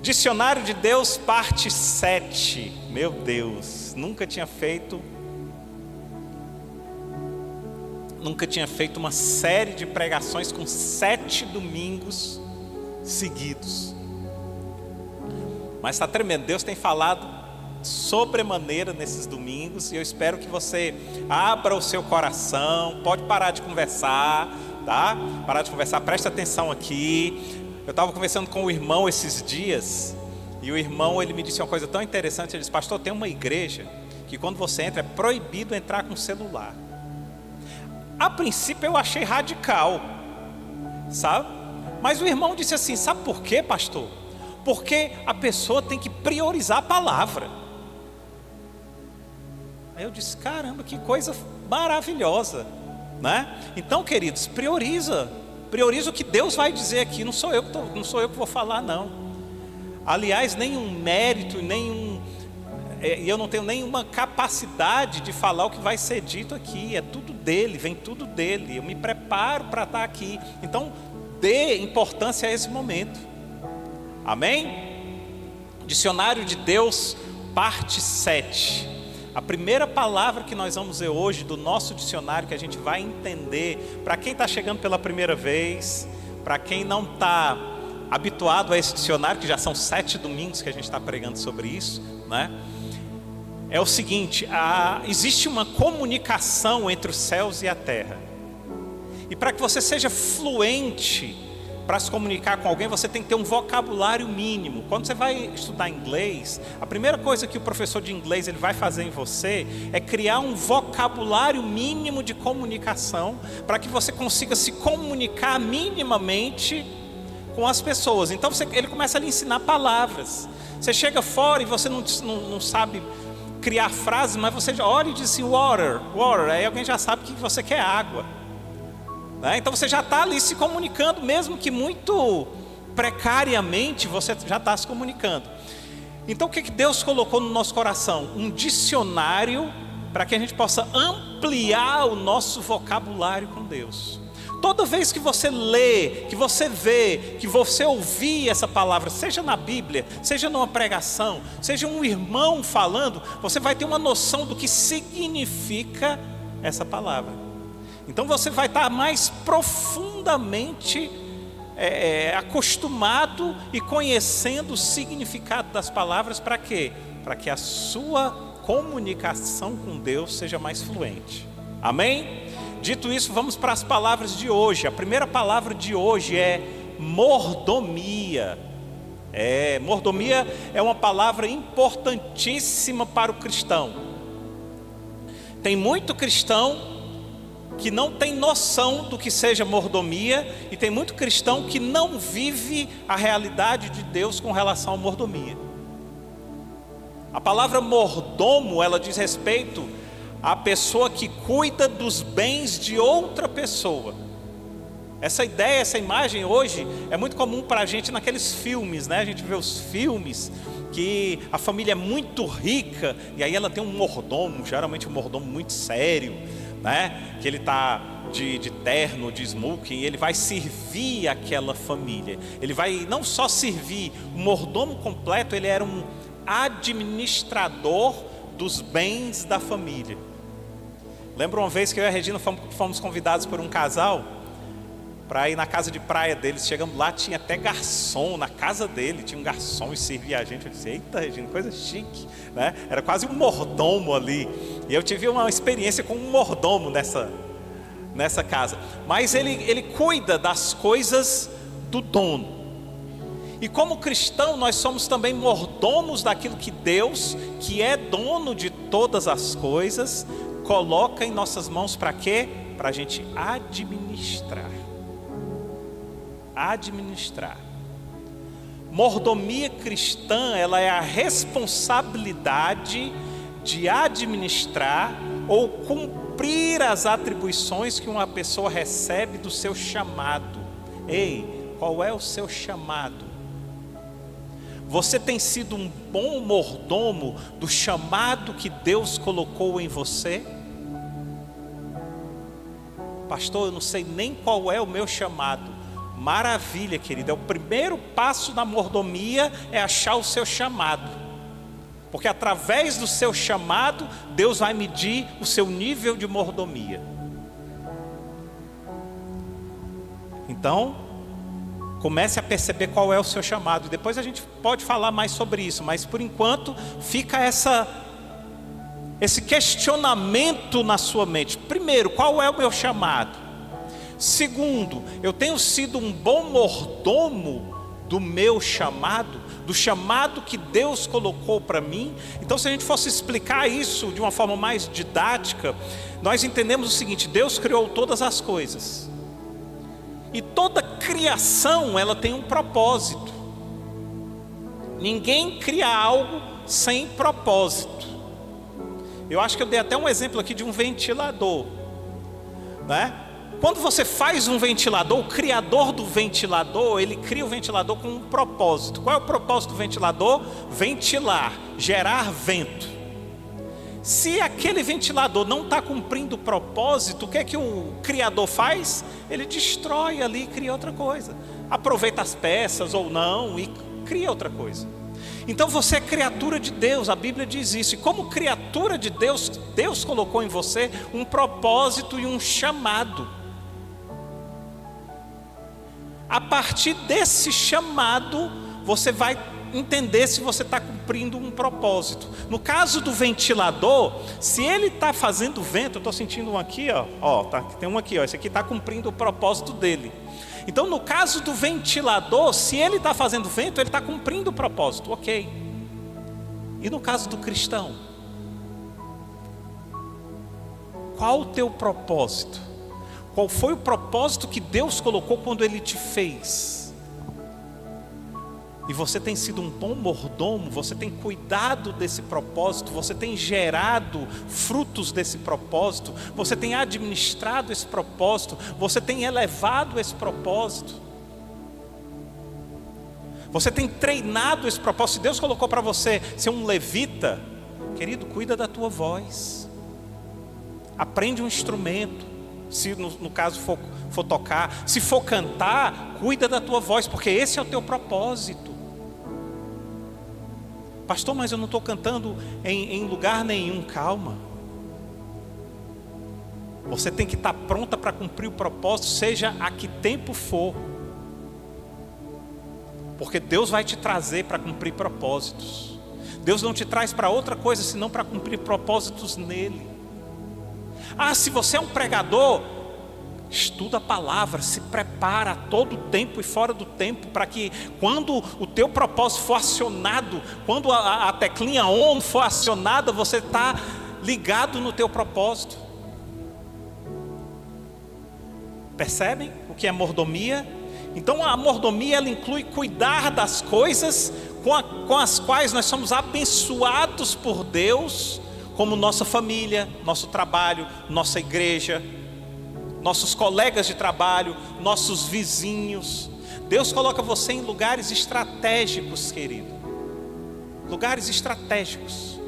Dicionário de Deus, parte 7. Meu Deus, nunca tinha feito uma série de pregações com 7 domingos seguidos. Mas está tremendo, Deus tem falado sobremaneira nesses domingos, e eu espero que você abra o seu coração. Pode parar de conversar, tá? Parar de conversar, presta atenção aqui. Eu estava conversando com o irmão esses dias, e o irmão, ele me disse uma coisa tão interessante. Ele disse: pastor, tem uma igreja que quando você entra é proibido entrar com celular. A princípio eu achei radical, sabe? Mas o irmão disse assim: sabe por quê, pastor? Porque a pessoa tem que priorizar a palavra. Aí eu disse: caramba, que coisa maravilhosa, né? Então, queridos, prioriza o que Deus vai dizer aqui. Não sou eu que vou falar, não. Aliás, nenhum mérito, eu não tenho nenhuma capacidade de falar o que vai ser dito aqui. É tudo dele, vem tudo dele. Eu me preparo para estar aqui. Então, dê importância a esse momento. Amém? Dicionário de Deus, parte 7. A primeira palavra que nós vamos ver hoje do nosso dicionário, que a gente vai entender, para quem está chegando pela primeira vez, para quem não está habituado a esse dicionário, que já são 7 domingos que a gente está pregando sobre isso, né? É o seguinte: existe uma comunicação entre os céus e a terra. E para que você seja fluente para se comunicar com alguém, você tem que ter um vocabulário mínimo. Quando você vai estudar inglês, a primeira coisa que o professor de inglês ele vai fazer em você é criar um vocabulário mínimo de comunicação, para que você consiga se comunicar minimamente com as pessoas. Então ele começa a lhe ensinar palavras. Você chega fora e você não sabe criar frases, mas você já olha e diz assim: water, aí alguém já sabe que você quer água. Então você já está ali se comunicando, mesmo que muito precariamente, você já está se comunicando. Então o que Deus colocou no nosso coração? Um dicionário para que a gente possa ampliar o nosso vocabulário com Deus. Toda vez que você lê, que você vê, que você ouvir essa palavra, seja na Bíblia, seja numa pregação, seja um irmão falando, você vai ter uma noção do que significa essa palavra. Então você vai estar mais profundamente acostumado e conhecendo o significado das palavras. Para quê? Para que a sua comunicação com Deus seja mais fluente. Amém? Dito isso, vamos para as palavras de hoje. A primeira palavra de hoje é mordomia. Mordomia é uma palavra importantíssima para o cristão. Tem muito cristão que não tem noção do que seja mordomia, e tem muito cristão que não vive a realidade de Deus com relação à mordomia. A palavra mordomo, ela diz respeito à pessoa que cuida dos bens de outra pessoa. Essa ideia, essa imagem hoje é muito comum para a gente naqueles filmes, né? A gente vê os filmes que a família é muito rica, e aí ela tem um mordomo, geralmente um mordomo muito sério, né? Que ele está de terno, de smoking, e ele vai servir aquela família. Ele vai não só servir, o mordomo completo, ele era um administrador dos bens da família. Lembro uma vez que eu e a Regina fomos convidados por um casal para ir na casa de praia deles. Chegamos lá, tinha até garçom na casa dele, tinha um garçom e servia a gente. Eu disse: eita, Regina, coisa chique, né? Era quase um mordomo ali. E eu tive uma experiência com um mordomo nessa casa. Mas ele cuida das coisas do dono. E como cristão, nós somos também mordomos daquilo que Deus, que é dono de todas as coisas, coloca em nossas mãos. Para quê? Para a gente administrar. Mordomia cristã, ela é a responsabilidade de administrar ou cumprir as atribuições que uma pessoa recebe do seu chamado. Ei, qual é o seu chamado? Você tem sido um bom mordomo do chamado que Deus colocou em você? Pastor, eu não sei nem qual é o meu chamado. Maravilha, querido. É o primeiro passo da mordomia, é achar o seu chamado. Porque através do seu chamado, Deus vai medir o seu nível de mordomia. Então, comece a perceber qual é o seu chamado. Depois a gente pode falar mais sobre isso, mas por enquanto fica esse questionamento na sua mente. Primeiro, qual é o meu chamado? Segundo, eu tenho sido um bom mordomo do meu chamado, do chamado que Deus colocou para mim? Então, se a gente fosse explicar isso de uma forma mais didática, nós entendemos o seguinte: Deus criou todas as coisas, e toda criação ela tem um propósito. Ninguém cria algo sem propósito. Eu acho que eu dei até um exemplo aqui de um ventilador, né? Quando você faz um ventilador, o criador do ventilador, ele cria o ventilador com um propósito. Qual é o propósito do ventilador? Ventilar, gerar vento. Se aquele ventilador não está cumprindo o propósito, o que é que o criador faz? Ele destrói ali e cria outra coisa. Aproveita as peças ou não e cria outra coisa. Então você é criatura de Deus, a Bíblia diz isso. E como criatura de Deus, Deus colocou em você um propósito e um chamado. A partir desse chamado, você vai entender se você está cumprindo um propósito. No caso do ventilador, se ele está fazendo vento, eu estou sentindo um aqui, tem um aqui, esse aqui está cumprindo o propósito dele. Então, no caso do ventilador, se ele está fazendo vento, ele está cumprindo o propósito, ok. E no caso do cristão, qual o teu propósito? Qual foi o propósito que Deus colocou quando Ele te fez? E você tem sido um bom mordomo, você tem cuidado desse propósito, você tem gerado frutos desse propósito, você tem administrado esse propósito, você tem elevado esse propósito, você tem treinado esse propósito. Se Deus colocou para você ser um levita, querido, cuida da tua voz, aprende um instrumento. Se no caso for tocar, se for cantar, cuida da tua voz, porque esse é o teu propósito. Pastor, mas eu não estou cantando em lugar nenhum. Calma. Você tem que estar pronta para cumprir o propósito, seja a que tempo for. Porque Deus vai te trazer para cumprir propósitos. Deus não te traz para outra coisa senão para cumprir propósitos nele. Se você é um pregador, estuda a palavra, se prepara a todo tempo e fora do tempo, para que quando o teu propósito for acionado, quando a teclinha ON for acionada, você está ligado no teu propósito. Percebem o que é mordomia? Então a mordomia, ela inclui cuidar das coisas com as quais nós somos abençoados por Deus, como nossa família, nosso trabalho, nossa igreja, nossos colegas de trabalho, nossos vizinhos. Deus coloca você em lugares estratégicos, querido. Lugares estratégicos.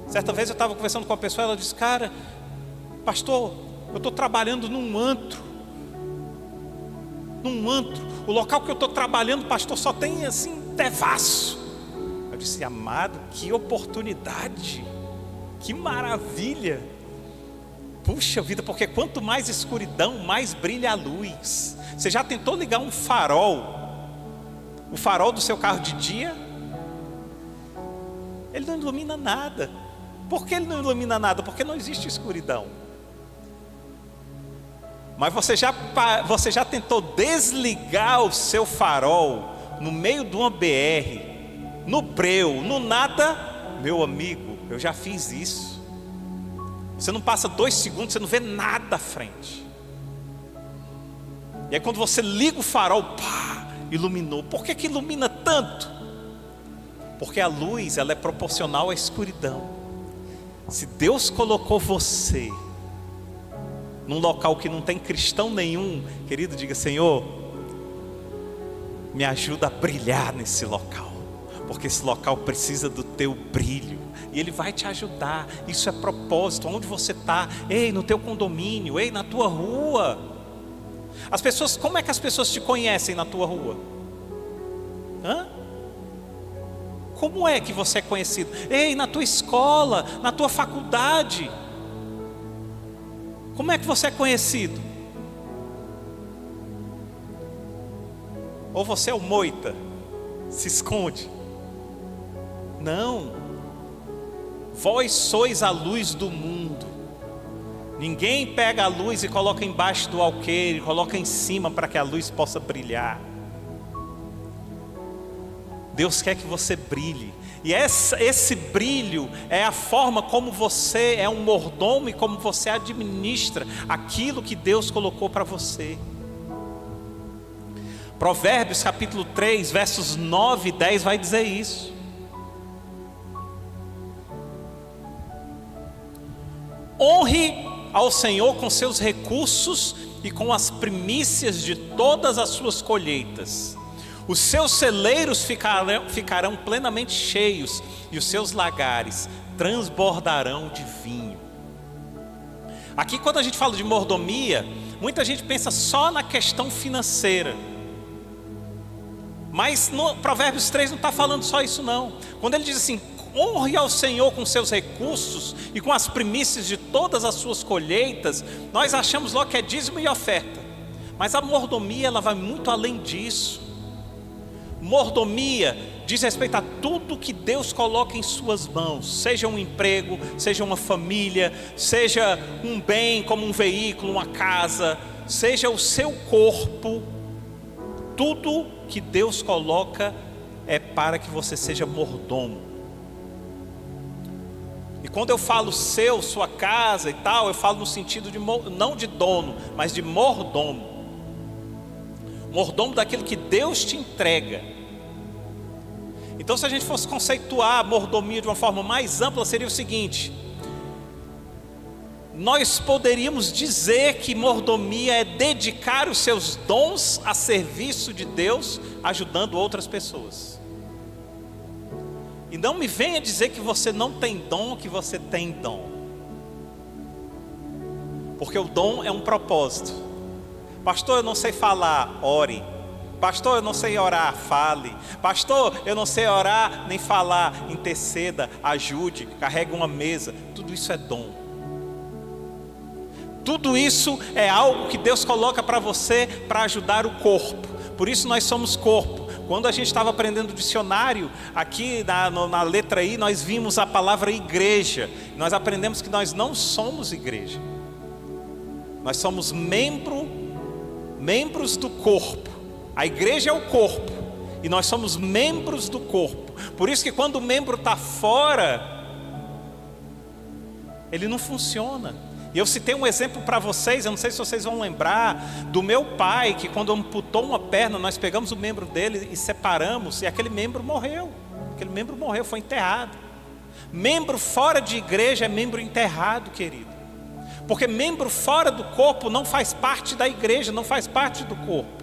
Certa vez eu estava conversando com uma pessoa, ela disse: cara, pastor, eu estou trabalhando num antro. O local que eu estou trabalhando, pastor, só tem assim, devasso. Eu disse: amado, que oportunidade, que maravilha. Puxa vida, porque quanto mais escuridão, mais brilha a luz. Você já tentou ligar um farol? O farol do seu carro de dia? Ele não ilumina nada. Por que ele não ilumina nada? Porque não existe escuridão. Mas você já tentou desligar o seu farol no meio de uma BR, no breu, no nada? Meu amigo, eu já fiz isso. Você não passa 2 segundos, você não vê nada à frente. E aí quando você liga o farol, iluminou. Por que ilumina tanto? Porque a luz, ela é proporcional à escuridão. Se Deus colocou você num local que não tem cristão nenhum, querido, diga: Senhor, me ajuda a brilhar nesse local, porque esse local precisa do teu brilho. E Ele vai te ajudar. Isso é propósito. Onde você está? Ei, no teu condomínio. Ei, na tua rua. Como é que as pessoas te conhecem na tua rua? Hã? Como é que você é conhecido? Ei, na tua escola, na tua faculdade, como é que você é conhecido? Ou você é o moita, se esconde? Não. Vós sois a luz do mundo. Ninguém pega a luz e coloca embaixo do alqueire, coloca em cima para que a luz possa brilhar. Deus quer que você brilhe. E esse brilho é a forma como você é um mordomo e como você administra aquilo que Deus colocou para você. Provérbios capítulo 3, versos 9 e 10 vai dizer isso. Honre ao Senhor com seus recursos e com as primícias de todas as suas colheitas. Os seus celeiros ficarão plenamente cheios e os seus lagares transbordarão de vinho. Aqui, quando a gente fala de mordomia, muita gente pensa só na questão financeira. Mas no Provérbios 3 não está falando só isso não. Quando ele diz assim, honre ao Senhor com seus recursos e com as primícias de todas as suas colheitas, nós achamos logo que é dízimo e oferta. Mas a mordomia, ela vai muito além disso. Mordomia diz respeito a tudo que Deus coloca em suas mãos, seja um emprego, seja uma família, seja um bem como um veículo, uma casa, seja o seu corpo. Tudo que Deus coloca é para que você seja mordomo. E quando eu falo sua casa e tal, eu falo no sentido de não de dono, mas de mordomo. Mordomo daquilo que Deus te entrega. Então, se a gente fosse conceituar a mordomia de uma forma mais ampla, seria o seguinte: nós poderíamos dizer que mordomia é dedicar os seus dons a serviço de Deus, ajudando outras pessoas. E não me venha dizer que você não tem dom, que você tem dom. Porque o dom é um propósito. Pastor, eu não sei falar, ore. Pastor, eu não sei orar, fale. Pastor, eu não sei orar nem falar, interceda, ajude, carregue uma mesa. Tudo isso é dom. Tudo isso é algo que Deus coloca para você para ajudar o corpo. Por isso nós somos corpo. Quando a gente estava aprendendo o dicionário, aqui na letra I, nós vimos a palavra igreja. Nós aprendemos que nós não somos igreja. Nós somos membros do corpo. A igreja é o corpo. E nós somos membros do corpo. Por isso que quando o membro está fora, ele não funciona. E eu citei um exemplo para vocês, eu não sei se vocês vão lembrar, do meu pai, que quando amputou uma perna, nós pegamos o membro dele e separamos, e aquele membro morreu. Aquele membro morreu, foi enterrado. Membro fora de igreja é membro enterrado, querido. Porque membro fora do corpo não faz parte da igreja, não faz parte do corpo.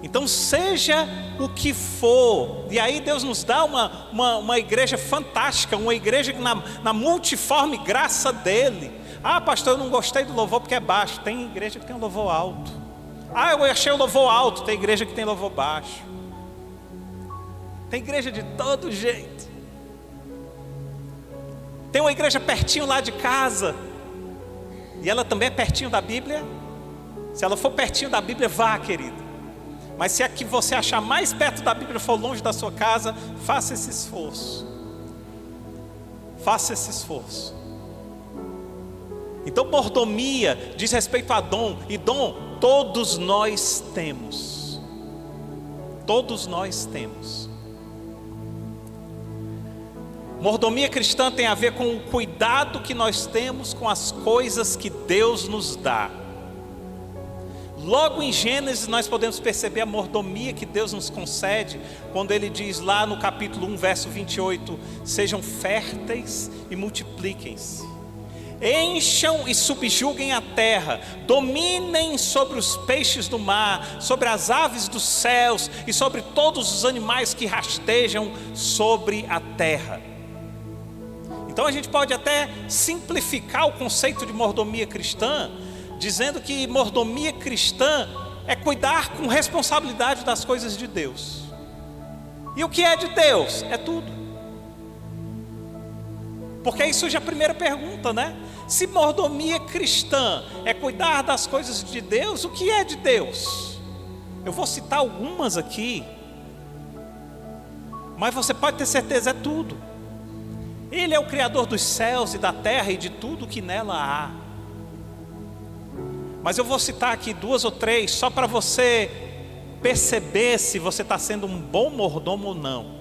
Então seja o que for, e aí Deus nos dá uma igreja fantástica, uma igreja na multiforme graça dele. Ah, pastor, eu não gostei do louvor porque é baixo. Tem igreja que tem um louvor alto. Ah, eu achei o louvor alto. Tem igreja que tem louvor baixo. Tem igreja de todo jeito. Tem uma igreja pertinho lá de casa, e ela também é pertinho da Bíblia. Se ela for pertinho da Bíblia, vá, querido. Mas se a que você achar mais perto da Bíblia for longe da sua casa, faça esse esforço. Faça esse esforço. Então, mordomia diz respeito a dom. E dom, todos nós temos. Todos nós temos. Mordomia cristã tem a ver com o cuidado que nós temos com as coisas que Deus nos dá. Logo em Gênesis nós podemos perceber a mordomia que Deus nos concede, quando Ele diz lá no capítulo 1, verso 28, sejam férteis e multipliquem-se, encham e subjuguem a terra, dominem sobre os peixes do mar, sobre as aves dos céus e sobre todos os animais que rastejam sobre a terra. Então a gente pode até simplificar o conceito de mordomia cristã, dizendo que mordomia cristã é cuidar com responsabilidade das coisas de Deus. E o que é de Deus? É tudo. Porque aí surge a primeira pergunta, né? Se mordomia cristã é cuidar das coisas de Deus, o que é de Deus? Eu vou citar algumas aqui, mas você pode ter certeza, é tudo. Ele é o Criador dos céus e da terra e de tudo que nela há. Mas eu vou citar aqui 2 ou 3, só para você perceber se você está sendo um bom mordomo ou não.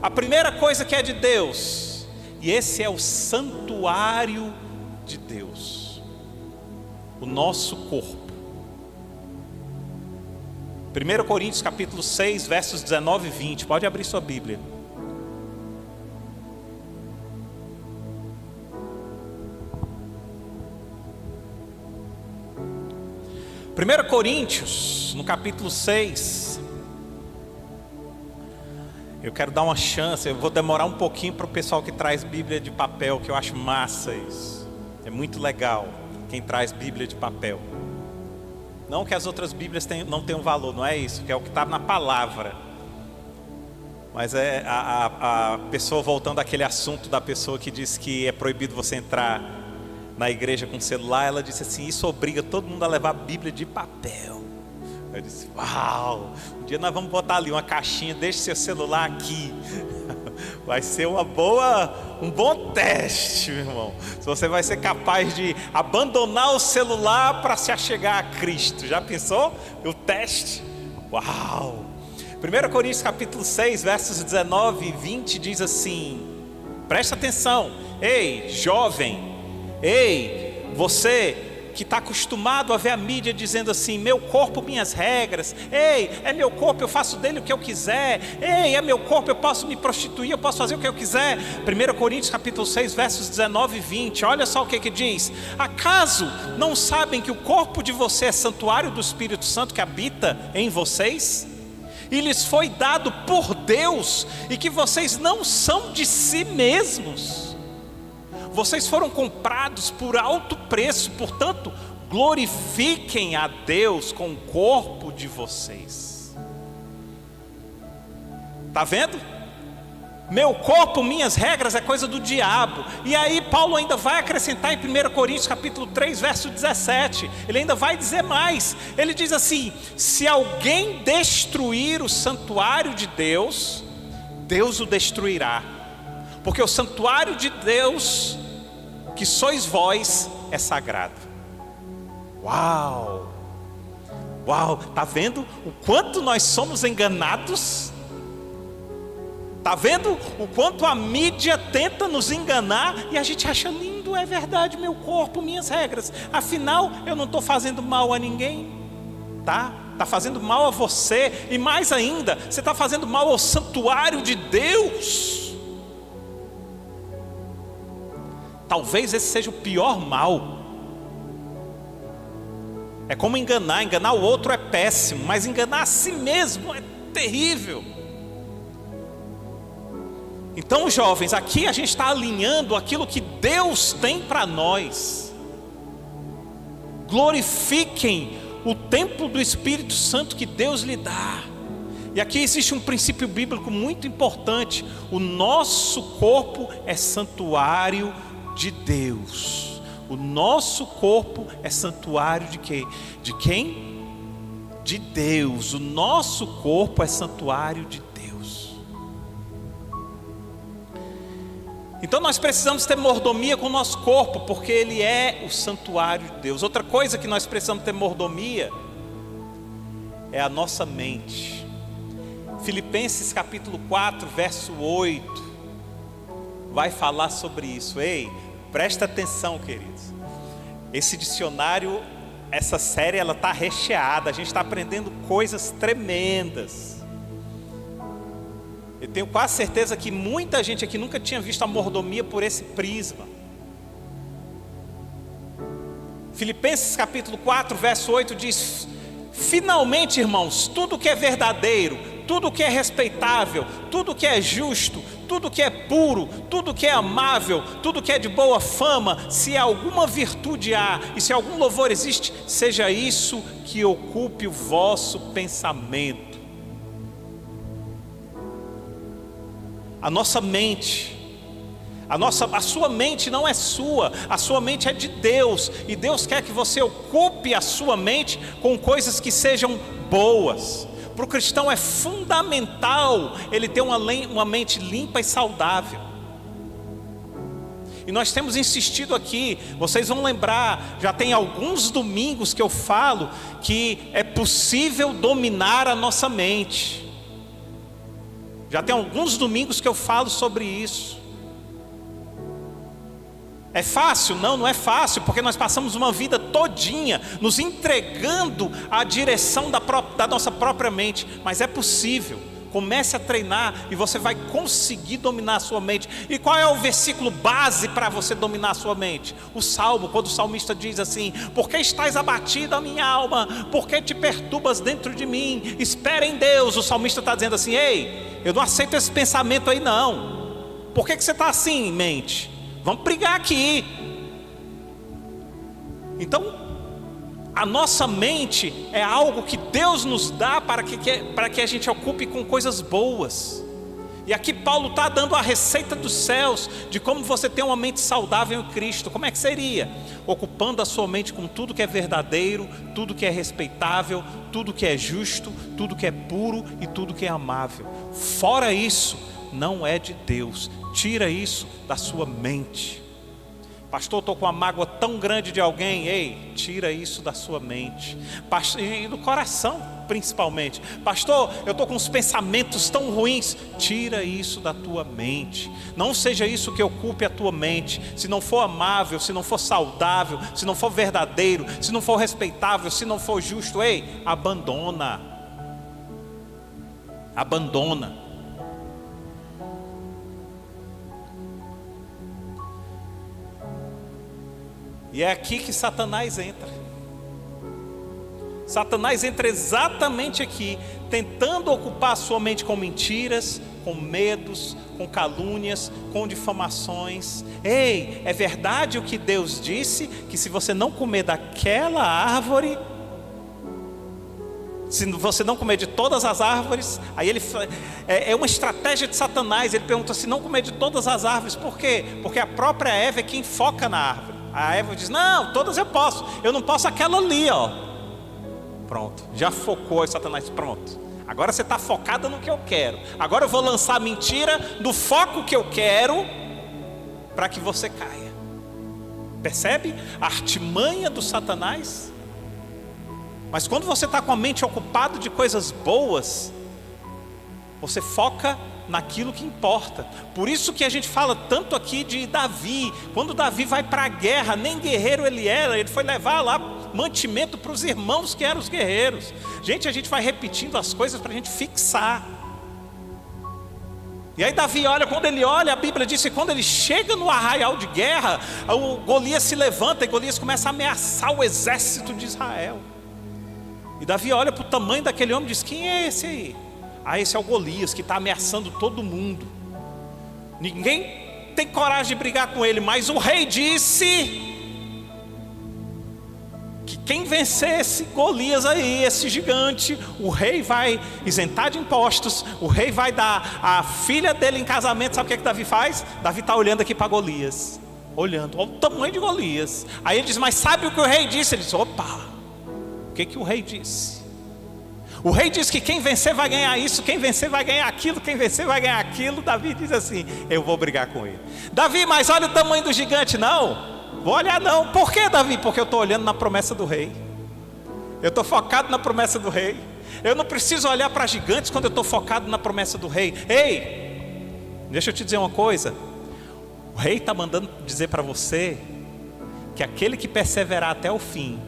A primeira coisa que é de Deus, e esse é o santuário de Deus, o nosso corpo. 1 Coríntios capítulo 6, versos 19 e 20, pode abrir sua Bíblia. Primeiro Coríntios, no capítulo 6, eu quero dar uma chance, eu vou demorar um pouquinho para o pessoal que traz Bíblia de papel, que eu acho massa isso, é muito legal quem traz Bíblia de papel. Não que as outras Bíblias não tenham valor, não é isso, que é o que está na palavra. Mas é a pessoa, voltando àquele assunto da pessoa que disse que é proibido você entrar na igreja com celular, ela disse assim, isso obriga todo mundo a levar a Bíblia de papel. Eu disse, uau, um dia nós vamos botar ali uma caixinha, deixe seu celular aqui. Vai ser um bom teste, meu irmão. Se você vai ser capaz de abandonar o celular para se achegar a Cristo. Já pensou? O teste? Uau! 1 Coríntios capítulo 6, versos 19 e 20 diz assim, presta atenção, ei, jovem, ei, você que está acostumado a ver a mídia dizendo assim, meu corpo, minhas regras, ei, é meu corpo, eu faço dele o que eu quiser, ei, é meu corpo, eu posso me prostituir, eu posso fazer o que eu quiser. 1 Coríntios capítulo 6, versos 19 e 20, olha só o que diz, acaso não sabem que o corpo de você é santuário do Espírito Santo que habita em vocês? E lhes foi dado por Deus, e que vocês não são de si mesmos. Vocês foram comprados por alto preço, portanto, glorifiquem a Deus com o corpo de vocês. Está vendo? Meu corpo, minhas regras é coisa do diabo. E aí Paulo ainda vai acrescentar em 1 Coríntios capítulo 3, verso 17. Ele ainda vai dizer mais. Ele diz assim, se alguém destruir o santuário de Deus, Deus o destruirá. Porque o santuário de Deus, que sois vós, é sagrado. Uau! Uau! Está vendo o quanto nós somos enganados? Está vendo o quanto a mídia tenta nos enganar e a gente acha lindo, é verdade, meu corpo, minhas regras. Afinal, eu não estou fazendo mal a ninguém, tá? Está fazendo mal a você e mais ainda, você está fazendo mal ao santuário de Deus. Talvez esse seja o pior mal. É como enganar o outro é péssimo, mas enganar a si mesmo é terrível. Então, jovens, aqui a gente está alinhando aquilo que Deus tem para nós. Glorifiquem o templo do Espírito Santo que Deus lhe dá. E aqui existe um princípio bíblico muito importante. O nosso corpo é santuário de Deus. O nosso corpo é santuário de quê? De quem? De Deus. O nosso corpo é santuário de Deus. Então nós precisamos ter mordomia com o nosso corpo, porque ele é o santuário de Deus. Outra coisa que nós precisamos ter mordomia é a nossa mente. Filipenses capítulo 4, verso 8, vai falar sobre isso. Ei, presta atenção, queridos. Esse dicionário, essa série, ela está recheada. A gente está aprendendo coisas tremendas. Eu tenho quase certeza que muita gente aqui nunca tinha visto a mordomia por esse prisma. Filipenses capítulo 4, verso 8 diz: finalmente, irmãos, tudo que é verdadeiro, tudo que é respeitável, tudo que é justo, tudo que é puro, tudo que é amável, tudo que é de boa fama, se alguma virtude há e se algum louvor existe, seja isso que ocupe o vosso pensamento. A nossa mente, a sua mente não é sua, a sua mente é de Deus, e Deus quer que você ocupe a sua mente com coisas que sejam boas. Para o cristão é fundamental ele ter uma mente limpa e saudável. E nós temos insistido aqui, vocês vão lembrar, já tem alguns domingos que eu falo que é possível dominar a nossa mente. Já tem alguns domingos que eu falo sobre isso. É fácil? Não, não é fácil, porque nós passamos uma vida todinha nos entregando à direção da nossa própria mente, mas é possível. Comece a treinar e você vai conseguir dominar a sua mente. E qual é o versículo base para você dominar a sua mente? O Salmo, quando o salmista diz assim: por que estás abatida a minha alma? Por que te perturbas dentro de mim? Espera em Deus. O salmista está dizendo assim: ei, eu não aceito esse pensamento aí não. Por que você está assim, mente? Vamos brigar aqui. Então, a nossa mente é algo que Deus nos dá para que a gente ocupe com coisas boas. E aqui Paulo está dando a receita dos céus de como você ter uma mente saudável em Cristo. Como é que seria? Ocupando a sua mente com tudo que é verdadeiro, tudo que é respeitável, tudo que é justo, tudo que é puro e tudo que é amável. Fora isso, não é de Deus. Tira isso da sua mente. Pastor, estou com uma mágoa tão grande de alguém. Ei, tira isso da sua mente. E do coração, principalmente. Pastor, eu estou com uns pensamentos tão ruins. Tira isso da tua mente. Não seja isso que ocupe a tua mente. Se não for amável, se não for saudável, se não for verdadeiro, se não for respeitável, se não for justo, ei, abandona. Abandona. E é aqui que Satanás entra. Satanás entra exatamente aqui, tentando ocupar a sua mente com mentiras, com medos, com calúnias, com difamações. Ei, é verdade o que Deus disse, que se você não comer daquela árvore, se você não comer de todas as árvores, aí ele é uma estratégia de Satanás. Ele pergunta: se não comer de todas as árvores, por quê? Porque a própria Eva é quem foca na árvore. A Eva diz: não, todas eu posso, eu não posso aquela ali, ó. Pronto, já focou Satanás, pronto. Agora você está focada no que eu quero. Agora eu vou lançar a mentira do foco que eu quero para que você caia. Percebe a artimanha do Satanás? Mas quando você está com a mente ocupada de coisas boas, você foca naquilo que importa. Por isso que a gente fala tanto aqui de Davi. Quando Davi vai para a guerra, nem guerreiro ele era, ele foi levar lá mantimento para os irmãos que eram os guerreiros. Gente, a gente vai repetindo as coisas para a gente fixar. E aí Davi olha, quando ele olha, a Bíblia diz que quando ele chega no arraial de guerra, o Golias se levanta e Golias começa a ameaçar o exército de Israel. E Davi olha para o tamanho daquele homem e diz: quem é esse aí? Ah, esse é o Golias que está ameaçando todo mundo. Ninguém tem coragem de brigar com ele, mas o rei disse que quem vencer esse Golias aí, esse gigante, o rei vai isentar de impostos, o rei vai dar a filha dele em casamento. Sabe o que Davi faz? Davi está olhando aqui para Golias, olhando, olha o tamanho de Golias. Aí ele diz: mas sabe o que o rei disse? Ele diz: opa, o que o rei disse? O rei diz que quem vencer vai ganhar isso, quem vencer vai ganhar aquilo, quem vencer vai ganhar aquilo. Davi diz assim: eu vou brigar com ele. Davi, mas olha o tamanho do gigante. Não, vou olhar não. Por que, Davi? Porque eu estou olhando na promessa do rei. Eu estou focado na promessa do rei. Eu não preciso olhar para gigantes quando eu estou focado na promessa do rei. Ei, deixa eu te dizer uma coisa. O rei está mandando dizer para você que aquele que perseverar até o fim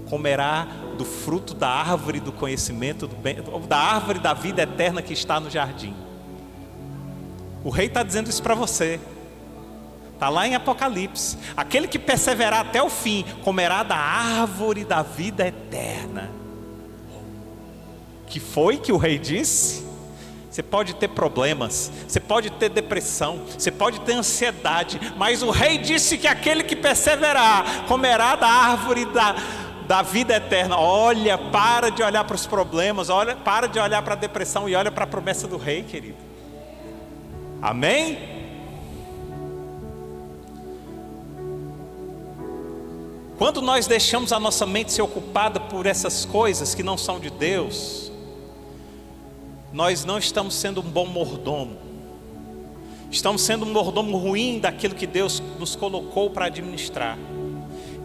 comerá do fruto da árvore do conhecimento do bem, da árvore da vida eterna que está no jardim. O rei está dizendo isso para você. Está lá em Apocalipse: aquele que perseverar até o fim comerá da árvore da vida eterna. que foi que o rei disse? Você pode ter problemas, você pode ter depressão, você pode ter ansiedade, mas o rei disse que aquele que perseverar comerá da árvore da vida eterna. Olha, para de olhar para os problemas, olha, para de olhar para a depressão e olha para a promessa do rei, querido. Amém? Quando nós deixamos a nossa mente ser ocupada por essas coisas que não são de Deus, nós não estamos sendo um bom mordomo. Estamos sendo um mordomo ruim daquilo que Deus nos colocou para administrar.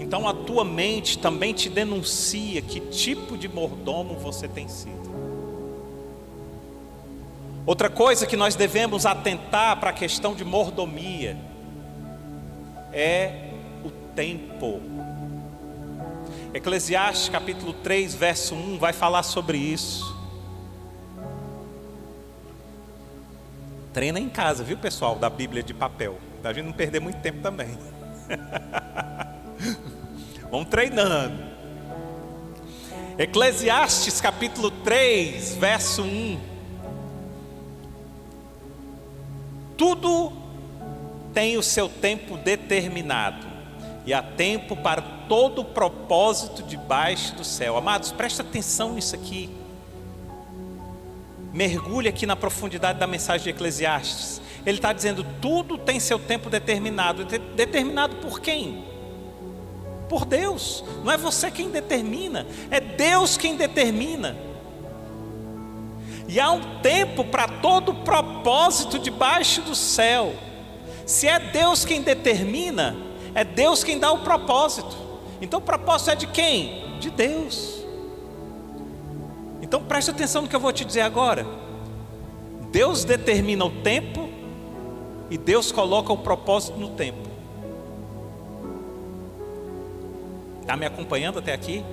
Então a tua mente também te denuncia que tipo de mordomo você tem sido. Outra coisa que nós devemos atentar para a questão de mordomia é o tempo. Eclesiastes capítulo 3, verso 1 vai falar sobre isso. Treina em casa, viu, pessoal, da Bíblia de papel, para a gente não perder muito tempo também. Vamos treinando. Eclesiastes capítulo 3, verso 1. Tudo tem o seu tempo determinado, e há tempo para todo propósito debaixo do céu. Amados, presta atenção nisso aqui. Mergulhe aqui na profundidade da mensagem de Eclesiastes. Ele está dizendo, tudo tem seu tempo determinado. Determinado por quem? Por Deus. Não é você quem determina, é Deus quem determina. E há um tempo para todo propósito debaixo do céu. Se é Deus quem determina, é Deus quem dá o propósito. Então o propósito é de quem? De Deus. Então preste atenção no que eu vou te dizer agora. Deus determina o tempo e Deus coloca o propósito no tempo. Está me acompanhando até aqui?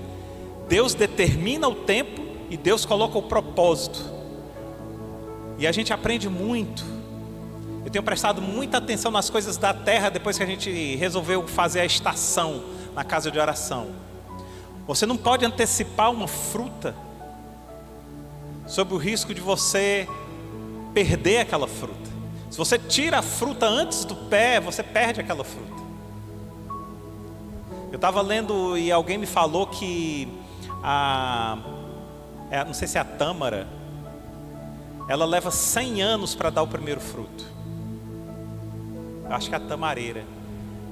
Deus determina o tempo e Deus coloca o propósito. E a gente aprende muito. Eu tenho prestado muita atenção nas coisas da terra depois que a gente resolveu fazer a estação na casa de oração. Você não pode antecipar uma fruta sob o risco de você perder aquela fruta. Se você tira a fruta antes do pé, você perde aquela fruta. Eu estava lendo e alguém me falou que não sei se é a tâmara, ela leva 100 anos para dar o primeiro fruto. Eu acho que é a tamareira.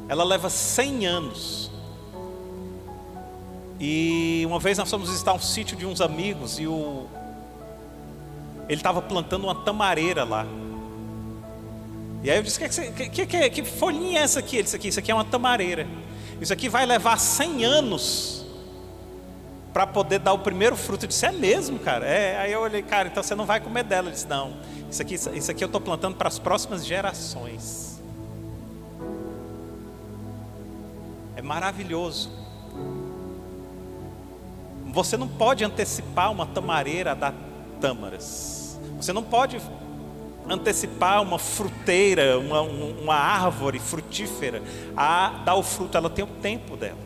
Ela leva 100 anos. E uma vez nós fomos visitar um sítio de uns amigos e ele estava plantando uma tamareira lá. E aí eu disse, que folhinha é essa aqui? Ele disse, isso aqui é uma tamareira. Isso aqui vai levar 100 anos para poder dar o primeiro fruto. Eu disse, é mesmo, cara? Aí eu olhei, cara, então você não vai comer dela. Ele disse, não, isso aqui eu estou plantando para as próximas gerações. É maravilhoso. Você não pode antecipar uma tamareira a dar tâmaras. Você não pode antecipar uma fruteira, uma árvore frutífera a dar o fruto. Ela tem o tempo dela.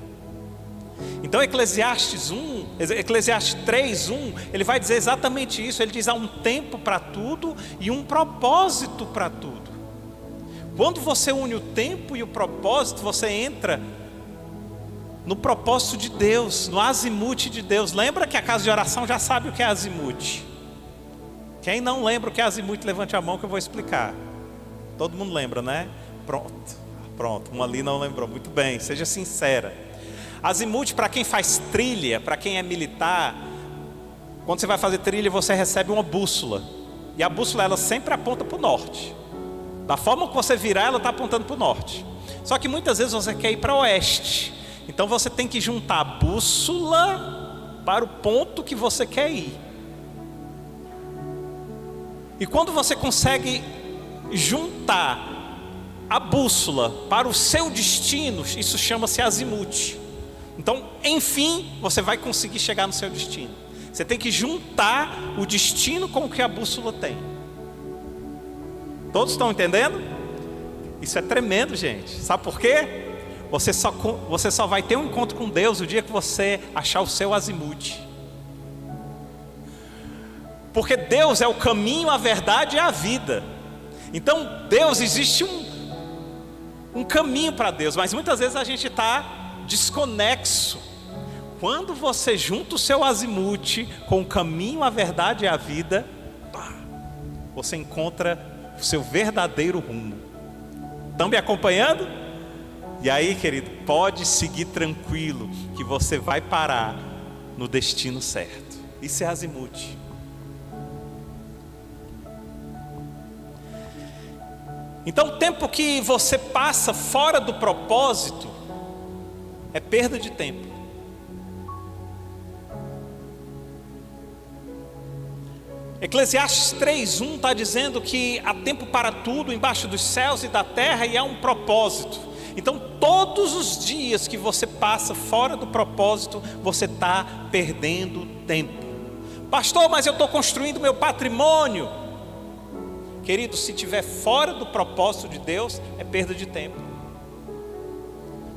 Então Eclesiastes 3:1, ele vai dizer exatamente isso. Ele diz, há um tempo para tudo e um propósito para tudo. Quando você une o tempo e o propósito, você entra no propósito de Deus, no azimute de Deus. Lembra que a casa de oração já sabe o que é azimute. Quem não lembra o que é azimute, levante a mão que eu vou explicar. Todo mundo lembra, né? Pronto, uma ali não lembrou. Muito bem, seja sincera. Azimute, para quem faz trilha, para quem é militar, quando você vai fazer trilha, você recebe uma bússola. E a bússola, ela sempre aponta para o norte. Da forma que você virar, ela está apontando para o norte. Só que muitas vezes você quer ir para o oeste. Então você tem que juntar a bússola para o ponto que você quer ir. E quando você consegue juntar a bússola para o seu destino, isso chama-se azimute. Então, enfim, você vai conseguir chegar no seu destino. Você tem que juntar o destino com o que a bússola tem. Todos estão entendendo? Isso é tremendo, gente. Sabe por quê? Você só vai ter um encontro com Deus o dia que você achar o seu azimute. Porque Deus é o caminho, a verdade e a vida. Então Deus, existe um caminho para Deus, mas muitas vezes a gente está desconexo. Quando você junta o seu azimuth com o caminho, a verdade e a vida, você encontra o seu verdadeiro rumo. Estão me acompanhando? E aí, querido, pode seguir tranquilo, que você vai parar no destino certo. Isso é azimuth. Então, o tempo que você passa fora do propósito é perda de tempo. Eclesiastes 3:1 está dizendo que há tempo para tudo embaixo dos céus e da terra, e há um propósito. Então todos os dias que você passa fora do propósito, você está perdendo tempo. Pastor, mas eu estou construindo meu patrimônio. Querido, se estiver fora do propósito de Deus, é perda de tempo.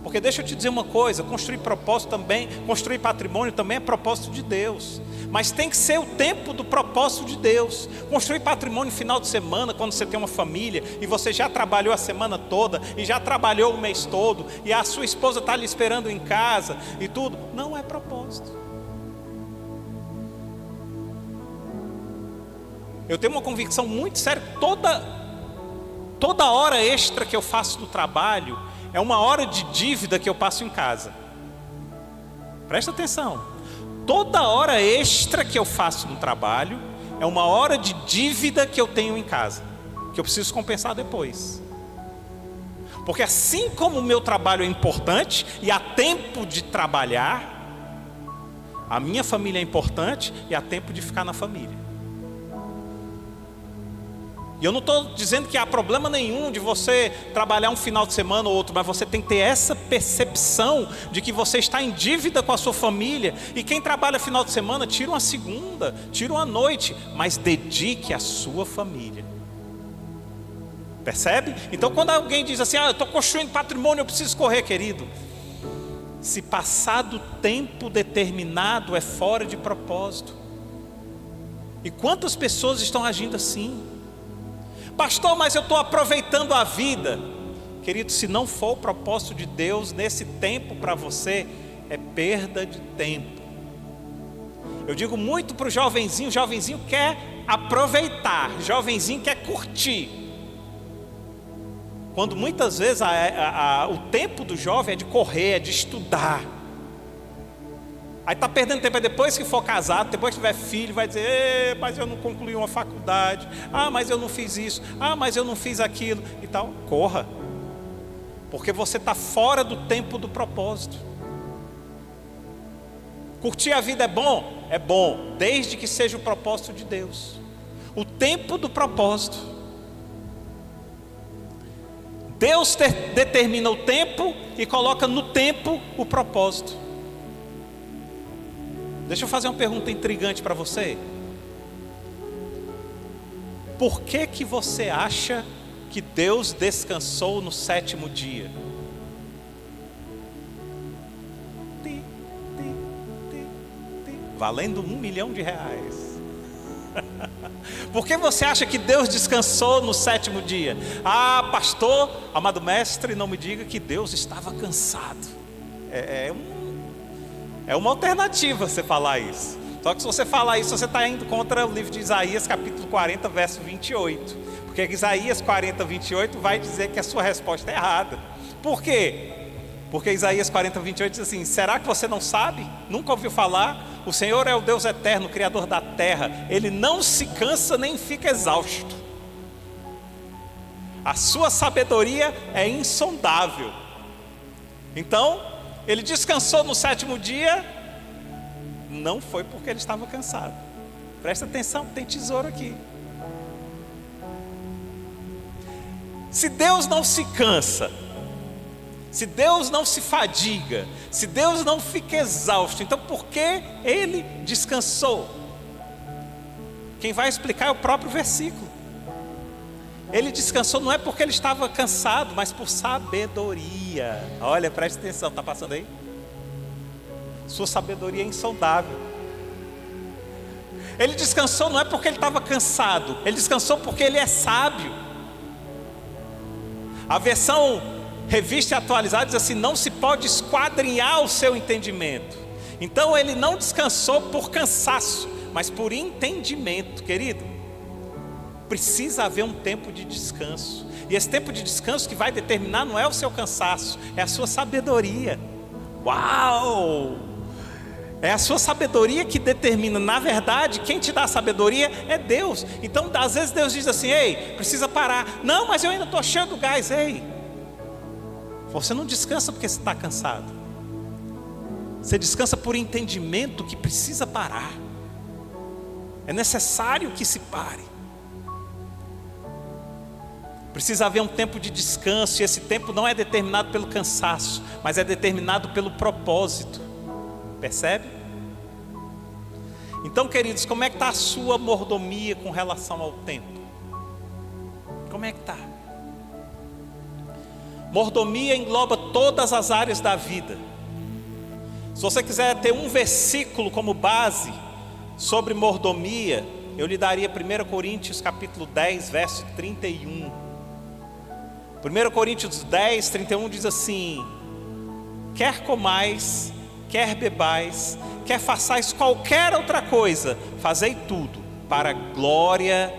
Porque deixa eu te dizer uma coisa, construir propósito também, construir patrimônio também é propósito de Deus. Mas tem que ser o tempo do propósito de Deus. Construir patrimônio no final de semana, quando você tem uma família, e você já trabalhou a semana toda, e já trabalhou o mês todo, e a sua esposa está lhe esperando em casa, e tudo, não é propósito. Eu tenho uma convicção muito séria, toda hora extra que eu faço no trabalho, é uma hora de dívida que eu passo em casa. Presta atenção. Toda hora extra que eu faço no trabalho é uma hora de dívida que eu tenho em casa, que eu preciso compensar depois. Porque assim como o meu trabalho é importante e há tempo de trabalhar, a minha família é importante e há tempo de ficar na família. E eu não estou dizendo que há problema nenhum de você trabalhar um final de semana ou outro, mas você tem que ter essa percepção de que você está em dívida com a sua família. E quem trabalha final de semana, tira uma segunda, tira uma noite, mas dedique à sua família. Percebe? Então quando alguém diz assim, eu estou construindo patrimônio, eu preciso correr, querido. Se passar do tempo determinado, é fora de propósito. E quantas pessoas estão agindo assim? Pastor, mas eu estou aproveitando a vida. Querido, se não for o propósito de Deus nesse tempo para você, é perda de tempo. Eu digo muito para o jovenzinho quer aproveitar, jovenzinho quer curtir. Quando muitas vezes o tempo do jovem é de correr, é de estudar. Aí está perdendo tempo, aí depois que for casado, depois que tiver filho, vai dizer, mas eu não concluí uma faculdade, mas eu não fiz isso, mas eu não fiz aquilo e tal. Corra, porque você está fora do tempo do propósito. Curtir a vida é bom, desde que seja o propósito de Deus. O tempo do propósito. Deus determina o tempo e coloca no tempo o propósito. Deixa eu fazer uma pergunta intrigante para você. Por que você acha que Deus descansou no 7º dia? Valendo R$1 milhão. Por que você acha que Deus descansou no 7º dia? Pastor, amado mestre, não me diga que Deus estava cansado. É uma alternativa você falar isso. Só que se você falar isso, você está indo contra o livro de Isaías, capítulo 40, verso 28. Porque Isaías 40, 28 vai dizer que a sua resposta é errada. Por quê? Porque Isaías 40, 28 diz assim, será que você não sabe? Nunca ouviu falar? O Senhor é o Deus eterno, Criador da terra. Ele não se cansa nem fica exausto. A sua sabedoria é insondável. Então, ele descansou no 7º dia, não foi porque ele estava cansado. Presta atenção, tem tesouro aqui. Se Deus não se cansa, se Deus não se fadiga, se Deus não fica exausto, então por que ele descansou? Quem vai explicar é o próprio versículo. Ele descansou não é porque ele estava cansado, mas por sabedoria. Olha, preste atenção, está passando aí? Sua sabedoria é insondável. Ele descansou não é porque ele estava cansado, ele descansou porque ele é sábio. A versão revista e atualizada diz assim: não se pode esquadrinhar o seu entendimento. Então ele não descansou por cansaço, mas por entendimento. Querido, precisa haver um tempo de descanso. E esse tempo de descanso que vai determinar não é o seu cansaço, é a sua sabedoria. Uau! É a sua sabedoria que determina. Na verdade, quem te dá a sabedoria é Deus. Então, às vezes Deus diz assim: ei, precisa parar. Não, mas eu ainda estou cheio do gás. Ei, você não descansa porque você está cansado. Você descansa por entendimento que precisa parar. É necessário que se pare. Precisa haver um tempo de descanso. E esse tempo não é determinado pelo cansaço, mas é determinado pelo propósito. Percebe? Então, queridos, como é que está a sua mordomia com relação ao tempo? Como é que está? Mordomia engloba todas as áreas da vida. Se você quiser ter um versículo como base sobre mordomia, eu lhe daria 1 Coríntios capítulo 10, verso 31. 1 Coríntios 10, 31 diz assim: quer comais, quer bebais, quer façais qualquer outra coisa, fazei tudo para a glória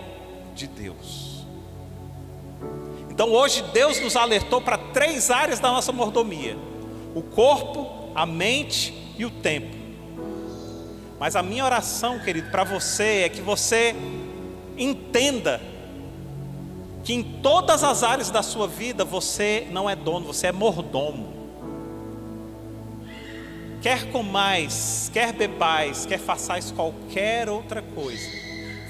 de Deus. Então hoje Deus nos alertou para 3 áreas da nossa mordomia: o corpo, a mente e o tempo. Mas a minha oração, querido, para você é que você entenda que em todas as áreas da sua vida você não é dono, você é mordomo. Quer comais, quer bebais, quer façais qualquer outra coisa,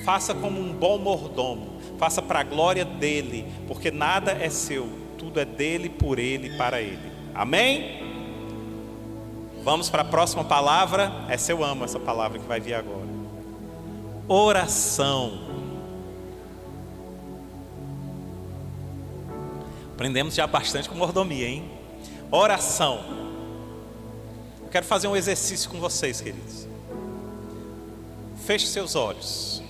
faça como um bom mordomo, faça para a glória dele, porque nada é seu, tudo é dele, por ele e para ele. Amém? Vamos para a próxima palavra. Essa eu amo, essa palavra que vai vir agora. Oração. Aprendemos já bastante com mordomia, hein? Oração. Quero fazer um exercício com vocês, queridos. Feche seus olhos.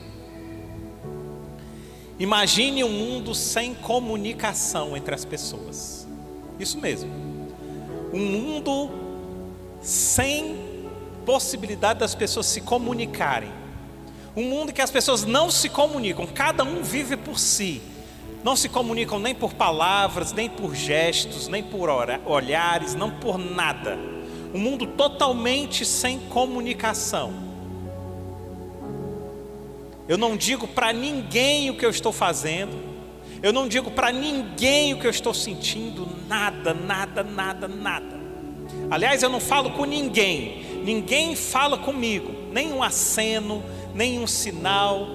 Imagine um mundo sem comunicação entre as pessoas. Isso mesmo. Um mundo sem possibilidade das pessoas se comunicarem. Um mundo em que as pessoas não se comunicam. Cada um vive por si. Não se comunicam nem por palavras, nem por gestos, nem por olhares, não por nada. Um mundo totalmente sem comunicação. Eu não digo para ninguém o que eu estou fazendo. Eu não digo para ninguém o que eu estou sentindo. Nada, nada, nada, nada. Aliás, eu não falo com ninguém. Ninguém fala comigo. Nem um aceno, nem um sinal,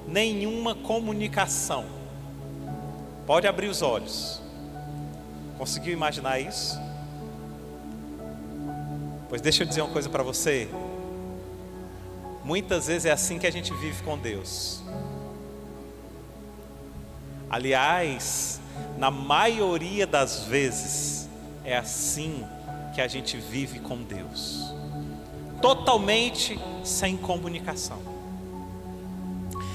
nenhuma comunicação. Pode abrir os olhos. Conseguiu imaginar isso? Pois deixa eu dizer uma coisa para você. Muitas vezes é assim que a gente vive com Deus. Aliás, na maioria das vezes, é assim que a gente vive com Deus. Totalmente sem comunicação.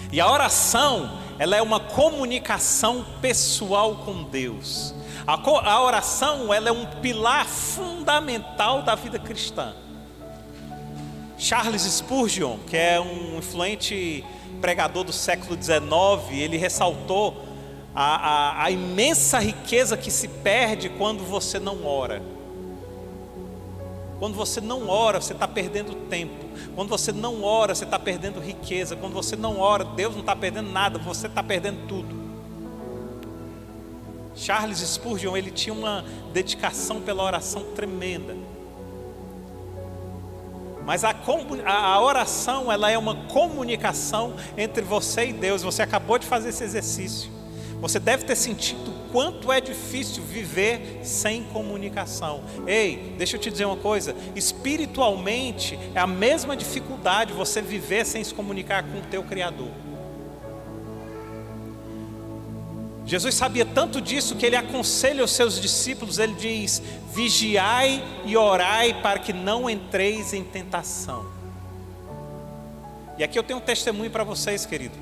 E a oração, ela é uma comunicação pessoal com Deus. A oração, ela é um pilar fundamental da vida cristã. Charles Spurgeon, que é um influente pregador do século XIX, ele ressaltou a imensa riqueza que se perde quando você não ora. Quando você não ora, você está perdendo tempo. Quando você não ora, você está perdendo riqueza. Quando você não ora, Deus não está perdendo nada, você está perdendo tudo. Charles Spurgeon, ele tinha uma dedicação pela oração tremenda. Mas a oração, ela é uma comunicação entre você e Deus. Você acabou de fazer esse exercício. Você deve ter sentido o quanto é difícil viver sem comunicação. Ei, deixa eu te dizer uma coisa. Espiritualmente, é a mesma dificuldade você viver sem se comunicar com o teu Criador. Jesus sabia tanto disso que ele aconselha os seus discípulos. Ele diz: vigiai e orai para que não entreis em tentação. E aqui eu tenho um testemunho para vocês, querido.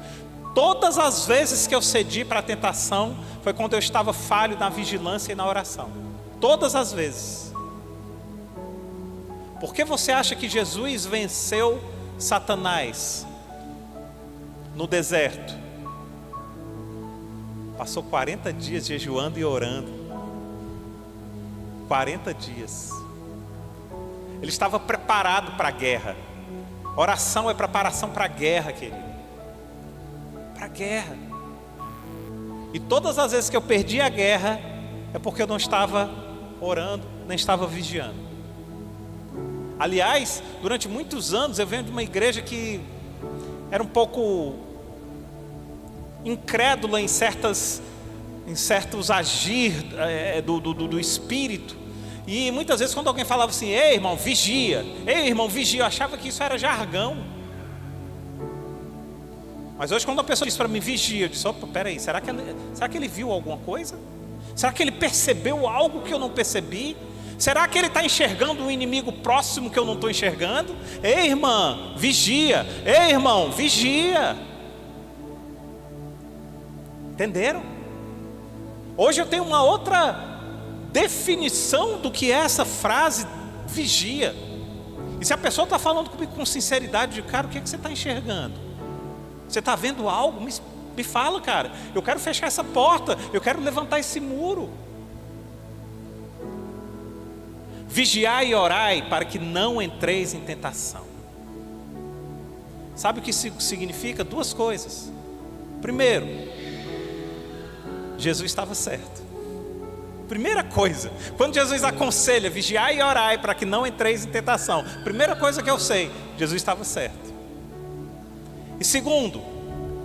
Todas as vezes que eu cedi para a tentação, foi quando eu estava falho na vigilância e na oração. Todas as vezes. Por que você acha que Jesus venceu Satanás no deserto? Passou 40 dias jejuando e orando. 40 dias. Ele estava preparado para a guerra. Oração é preparação para a guerra, querido. Para a guerra. E todas as vezes que eu perdi a guerra, é porque eu não estava orando, nem estava vigiando. Aliás, durante muitos anos eu venho de uma igreja que era um pouco incrédula em certos agir do Espírito. E muitas vezes quando alguém falava assim, ei irmão, vigia, eu achava que isso era jargão. Mas hoje quando a pessoa diz para mim, vigia, eu disse, opa, peraí, será que ele viu alguma coisa? Será que ele percebeu algo que eu não percebi? Será que ele está enxergando um inimigo próximo que eu não estou enxergando? Ei irmã, vigia, ei irmão, vigia. Entenderam? Hoje eu tenho uma outra definição do que é essa frase, vigia. E se a pessoa está falando comigo com sinceridade, de cara, o que você está enxergando? Você está vendo algo? Me fala, cara. Eu quero fechar essa porta, eu quero levantar esse muro. Vigiai e orai para que não entreis em tentação. Sabe o que isso significa? Duas coisas. Primeiro, Jesus estava certo. Primeira coisa, quando Jesus aconselha, vigiai e orai para que não entreis em tentação. Primeira coisa que eu sei, Jesus estava certo. E segundo,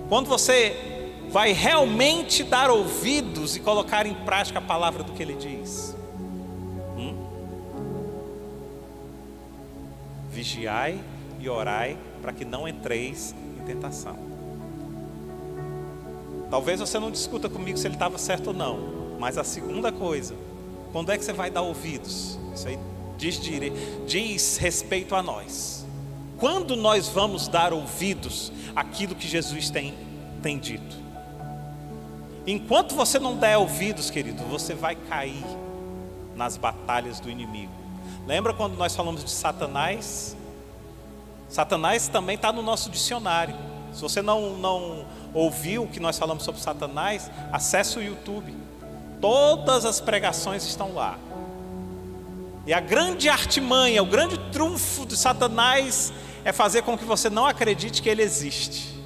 quando você vai realmente dar ouvidos e colocar em prática a palavra do que Ele diz. Vigiai e orai para que não entreis em tentação. Talvez você não discuta comigo se ele estava certo ou não. Mas a segunda coisa, quando é que você vai dar ouvidos? Isso aí diz respeito a nós. Quando nós vamos dar ouvidos àquilo que Jesus tem dito? Enquanto você não der ouvidos, querido, você vai cair nas batalhas do inimigo. Lembra quando nós falamos de Satanás? Satanás também está no nosso dicionário. Se você não ouviu o que nós falamos sobre Satanás, acesse o YouTube. Todas as pregações estão lá. E a grande artimanha, o grande trunfo de Satanás é fazer com que você não acredite que ele existe.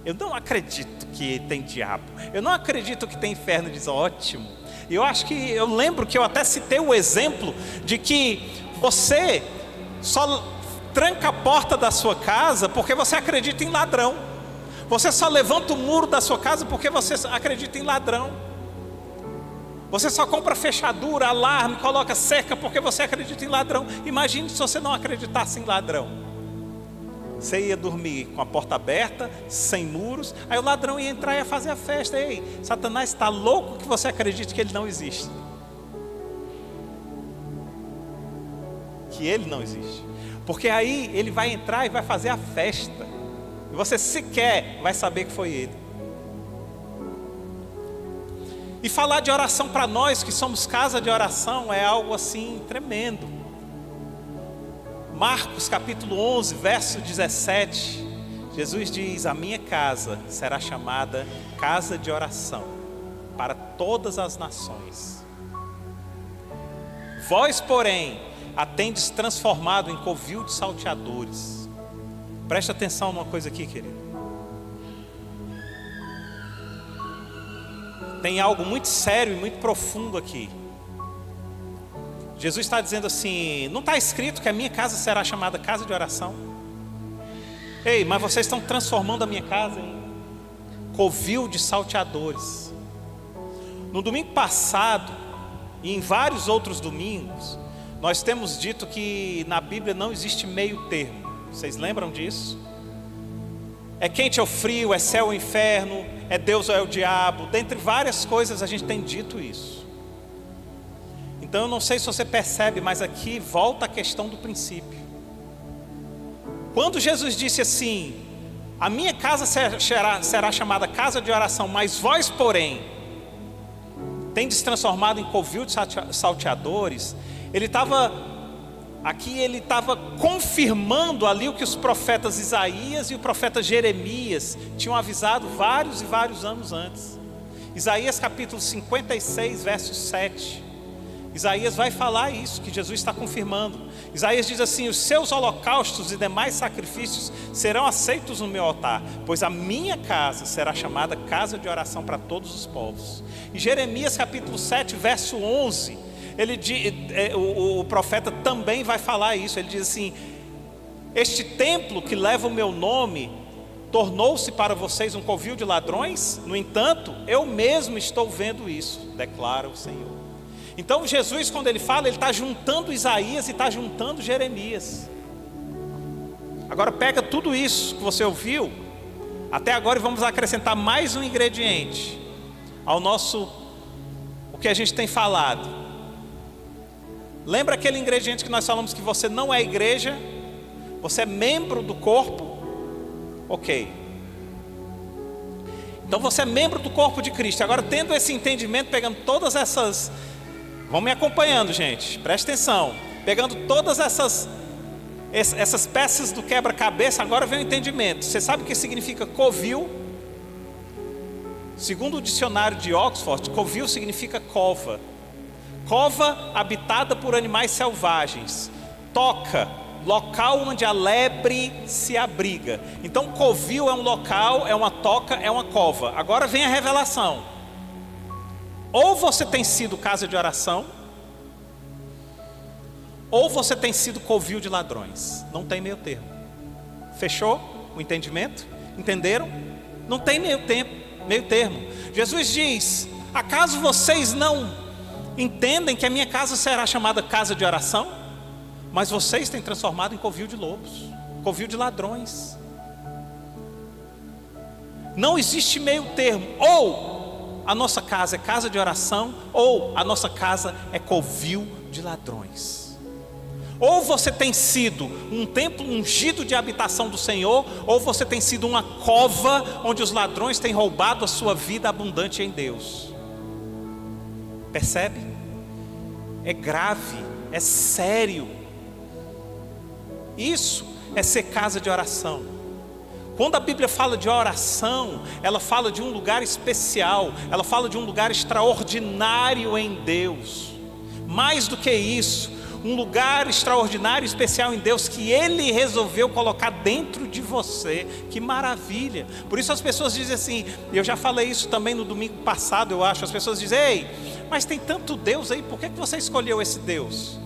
Eu não acredito que tem diabo. Eu não acredito que tem inferno. Diz, ótimo. E eu lembro que eu até citei o exemplo de que você só tranca a porta da sua casa porque você acredita em ladrão. Você só levanta o muro da sua casa porque você acredita em ladrão. Você só compra fechadura, alarme, coloca cerca porque você acredita em ladrão. Imagine se você não acreditasse em ladrão. Você ia dormir com a porta aberta, sem muros, aí o ladrão ia entrar e ia fazer a festa. Ei, Satanás está louco que você acredite que ele não existe. Que ele não existe. Porque aí ele vai entrar e vai fazer a festa. E você sequer vai saber que foi ele. E falar de oração para nós que somos casa de oração é algo assim tremendo. Marcos capítulo 11, verso 17, Jesus diz, a minha casa será chamada casa de oração para todas as nações. Vós, porém, a tendes transformado em covil de salteadores. Presta atenção numa coisa aqui, querido. Tem algo muito sério e muito profundo aqui. Jesus está dizendo assim, não está escrito que a minha casa será chamada casa de oração? Ei, mas vocês estão transformando a minha casa em covil de salteadores. No domingo passado, e em vários outros domingos, nós temos dito que na Bíblia não existe meio termo. Vocês lembram disso? É quente ou frio, é céu ou inferno, é Deus ou é o diabo. Dentre várias coisas a gente tem dito isso. Então eu não sei se você percebe, mas aqui volta a questão do princípio. Quando Jesus disse assim: a minha casa será chamada casa de oração, mas vós, porém, tendes transformado em covil de salteadores, ele estava confirmando ali o que os profetas Isaías e o profeta Jeremias tinham avisado vários e vários anos antes. Isaías capítulo 56, verso 7. Isaías vai falar isso, que Jesus está confirmando. Isaías diz assim: os seus holocaustos e demais sacrifícios serão aceitos no meu altar, pois a minha casa será chamada casa de oração para todos os povos. E Jeremias capítulo 7, verso 11, o profeta também vai falar isso. Ele diz assim: este templo que leva o meu nome tornou-se para vocês um covil de ladrões? No entanto, eu mesmo estou vendo isso, declara o Senhor. Então Jesus, quando ele fala, ele está juntando Isaías e está juntando Jeremias. Agora pega tudo isso que você ouviu até agora e vamos acrescentar mais um ingrediente ao o que a gente tem falado. Lembra aquele ingrediente que nós falamos que você não é igreja, você é membro do corpo? Ok. Então você é membro do corpo de Cristo. Agora, tendo esse entendimento, pegando todas essas... Vão me acompanhando, gente, preste atenção. Pegando todas essas peças do quebra-cabeça, agora vem o entendimento. Você sabe o que significa covil? Segundo o dicionário de Oxford, covil significa cova. Cova habitada por animais selvagens. Toca, local onde a lebre se abriga. Então covil é um local, é uma toca, é uma cova. Agora vem a revelação. Ou você tem sido casa de oração, ou você tem sido covil de ladrões. Não tem meio termo. Fechou o entendimento? Entenderam? Não tem meio termo. Jesus diz: acaso vocês não entendem que a minha casa será chamada casa de oração? Mas vocês têm transformado em covil de lobos, covil de ladrões. Não existe meio termo. Ou a nossa casa é casa de oração, ou a nossa casa é covil de ladrões. Ou você tem sido um templo ungido de habitação do Senhor, ou você tem sido uma cova onde os ladrões têm roubado a sua vida abundante em Deus. Percebe? É grave, é sério. Isso é ser casa de oração. Quando a Bíblia fala de oração, ela fala de um lugar especial, ela fala de um lugar extraordinário em Deus. Mais do que isso, um lugar extraordinário e especial em Deus que Ele resolveu colocar dentro de você. Que maravilha! Por isso as pessoas dizem assim, eu já falei isso também no domingo passado, eu acho. As pessoas dizem: ei, mas tem tanto Deus aí, por que você escolheu esse Deus?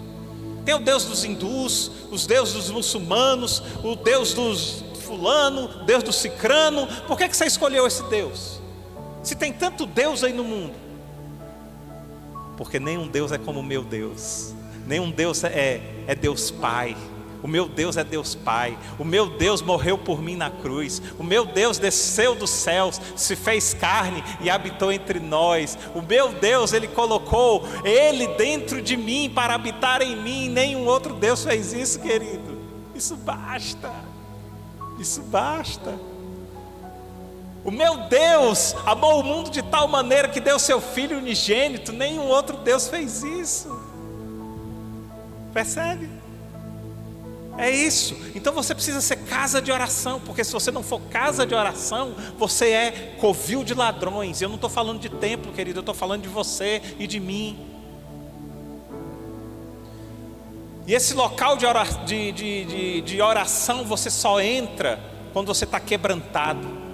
Tem o Deus dos hindus, os deuses dos muçulmanos, o Deus dos fulano, Deus do cicrano. Por que você escolheu esse Deus? Se tem tanto Deus aí no mundo. Porque nenhum Deus é como o meu Deus. Nenhum Deus é Deus Pai. O meu Deus é Deus Pai. O meu Deus morreu por mim na cruz. O meu Deus desceu dos céus, se fez carne e habitou entre nós. O meu Deus, Ele colocou Ele dentro de mim para habitar em mim. Nenhum outro Deus fez isso, querido. Isso basta. Isso basta. O meu Deus amou o mundo de tal maneira que deu seu Filho unigênito. Nenhum outro Deus fez isso. Percebe? É isso. Então você precisa ser casa de oração, porque se você não for casa de oração, você é covil de ladrões. Eu não estou falando de templo, querido, eu estou falando de você e de mim. E esse local de oração você só entra quando você está quebrantado.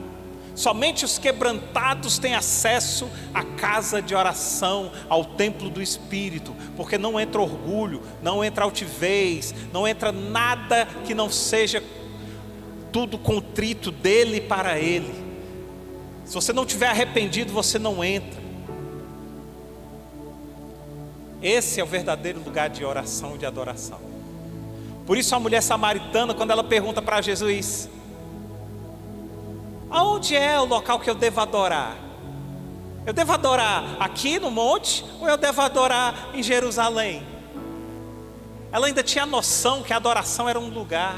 Somente os quebrantados têm acesso à casa de oração, ao templo do Espírito, porque não entra orgulho, não entra altivez, não entra nada que não seja tudo contrito dele para ele. Se você não tiver arrependido, você não entra. Esse é o verdadeiro lugar de oração e de adoração. Por isso a mulher samaritana, quando ela pergunta para Jesus: aonde é o local que eu devo adorar? Eu devo adorar aqui no monte ou eu devo adorar em Jerusalém? Ela ainda tinha noção que a adoração era um lugar.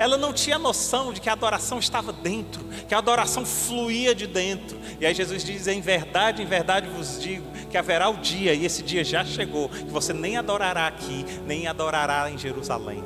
ela não tinha noção de que a adoração estava dentro, que a adoração fluía de dentro. E aí Jesus diz: em verdade vos digo, que haverá o dia, e esse dia já chegou, que você nem adorará aqui, nem adorará em Jerusalém.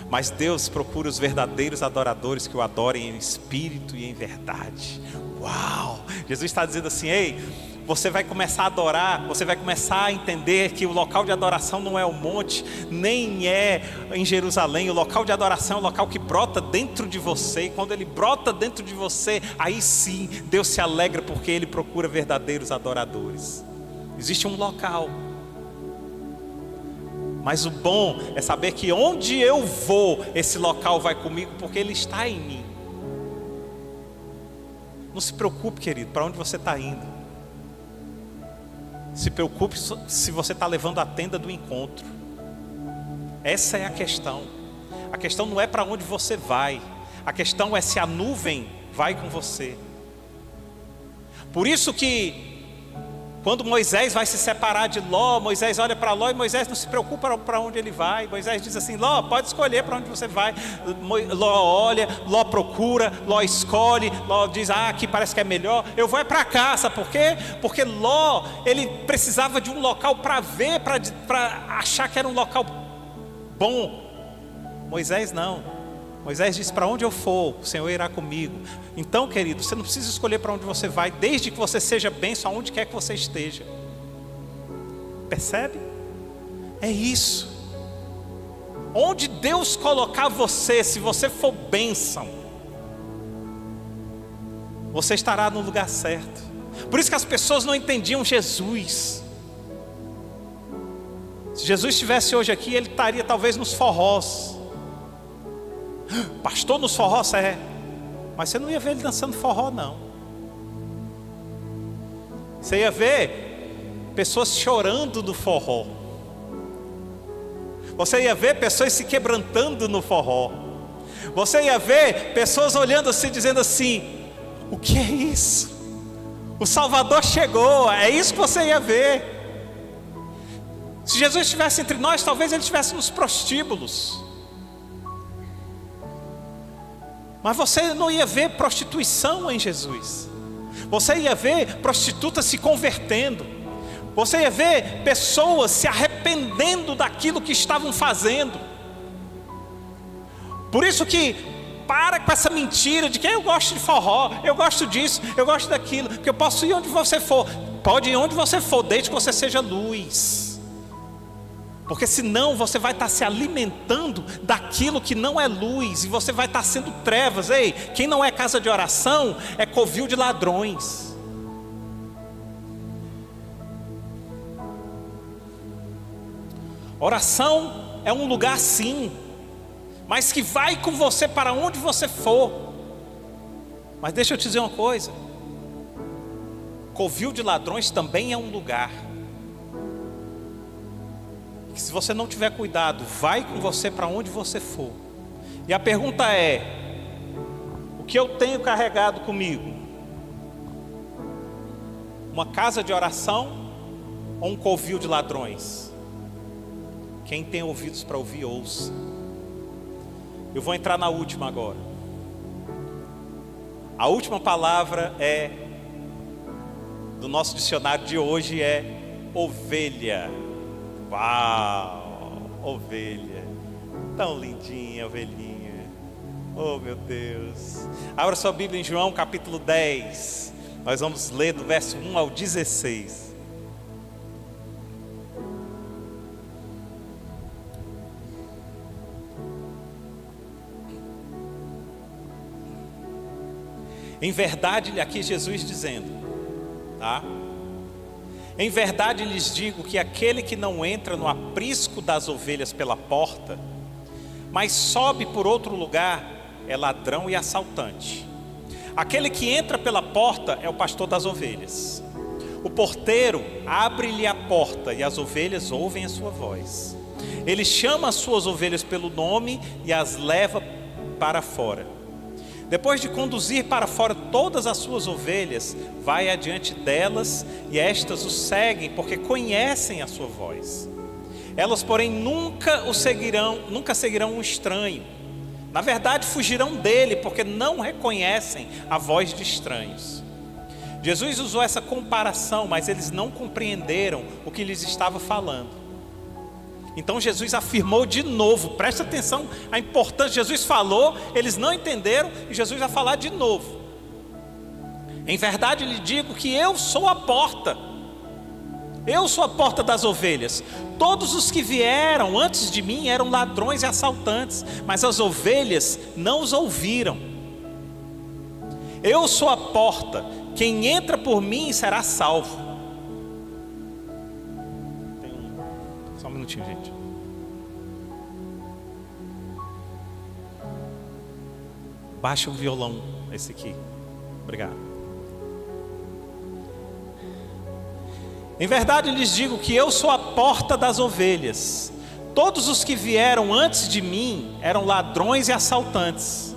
Mas Deus procura os verdadeiros adoradores que o adorem em espírito e em verdade. Uau! Jesus está dizendo assim: ei, você vai começar a adorar, você vai começar a entender que o local de adoração não é o monte, nem é em Jerusalém. O local de adoração é o local que brota dentro de você, e quando ele brota dentro de você, aí sim Deus se alegra, porque Ele procura verdadeiros adoradores. Existe um local, mas o bom é saber que onde eu vou, esse local vai comigo, porque Ele está em mim. Não se preocupe, querido, para onde você está indo. Se preocupe se você está levando a tenda do encontro. Essa é a questão. A questão não é para onde você vai, a questão é se a nuvem vai com você. Por isso que quando Moisés vai se separar de Ló, Moisés olha para Ló e Moisés não se preocupa para onde ele vai. Moisés diz assim: Ló, pode escolher para onde você vai. Ló olha, Ló procura, Ló escolhe, Ló diz: aqui parece que é melhor, eu vou para cá. Sabe por quê? Porque Ló, ele precisava de um local para ver, para achar que era um local bom. Moisés não. Moisés diz: para onde eu for, o Senhor irá comigo. Então, querido, você não precisa escolher para onde você vai, desde que você seja bênção aonde quer que você esteja. Percebe? É isso. Onde Deus colocar você, se você for bênção, você estará no lugar certo. Por isso que as pessoas não entendiam Jesus. Se Jesus estivesse hoje aqui, Ele estaria talvez nos forrós. Pastor, nos forrós, é. Mas você não ia ver Ele dançando forró, não. Você ia ver pessoas chorando no forró. Você ia ver pessoas se quebrantando no forró. Você ia ver pessoas olhando assim, dizendo assim: o que é isso? O Salvador chegou. É isso que você ia ver. Se Jesus estivesse entre nós, talvez Ele estivesse nos prostíbulos. Mas você não ia ver prostituição em Jesus. Você ia ver prostitutas se convertendo. Você ia ver pessoas se arrependendo daquilo que estavam fazendo. Por isso que para com essa mentira de que eu gosto de forró, eu gosto disso, eu gosto daquilo, porque eu posso ir onde você for. Pode ir onde você for, desde que você seja luz. Porque senão você vai estar se alimentando daquilo que não é luz, e você vai estar sendo trevas. Ei, quem não é casa de oração é covil de ladrões. Oração é um lugar sim, mas que vai com você para onde você for. Mas deixa eu te dizer uma coisa: covil de ladrões também é um lugar que, se você não tiver cuidado, vai com você para onde você for. E a pergunta é: o que eu tenho carregado comigo? Uma casa de oração ou um covil de ladrões? Quem tem ouvidos para ouvir, ouça. Eu vou entrar na última agora. A última palavra do nosso dicionário de hoje é ovelha. Uau, ovelha, tão lindinha, ovelhinha. Oh meu Deus. Abra sua Bíblia em João capítulo 10. Nós vamos ler do verso 1 ao 16. Em verdade, aqui Jesus dizendo, tá? Em verdade lhes digo que aquele que não entra no aprisco das ovelhas pela porta, mas sobe por outro lugar, é ladrão e assaltante. Aquele que entra pela porta é o pastor das ovelhas. O porteiro abre-lhe a porta e as ovelhas ouvem a sua voz. Ele chama as suas ovelhas pelo nome e as leva para fora. Depois de conduzir para fora todas as suas ovelhas, vai adiante delas e estas o seguem, porque conhecem a sua voz. Elas, porém, nunca seguirão um estranho. Na verdade, fugirão dele, porque não reconhecem a voz de estranhos. Jesus usou essa comparação, mas eles não compreenderam o que lhes estava falando. Então Jesus afirmou de novo, presta atenção a importância. Jesus falou, eles não entenderam, e Jesus vai falar de novo. Em verdade lhe digo que eu sou a porta. Eu sou a porta das ovelhas. Todos os que vieram antes de mim eram ladrões e assaltantes, mas as ovelhas não os ouviram. Eu sou a porta. Quem entra por mim será salvo. Só um minutinho, gente. Baixa o violão, esse aqui. Obrigado. Em verdade lhes digo que eu sou a porta das ovelhas. Todos os que vieram antes de mim eram ladrões e assaltantes,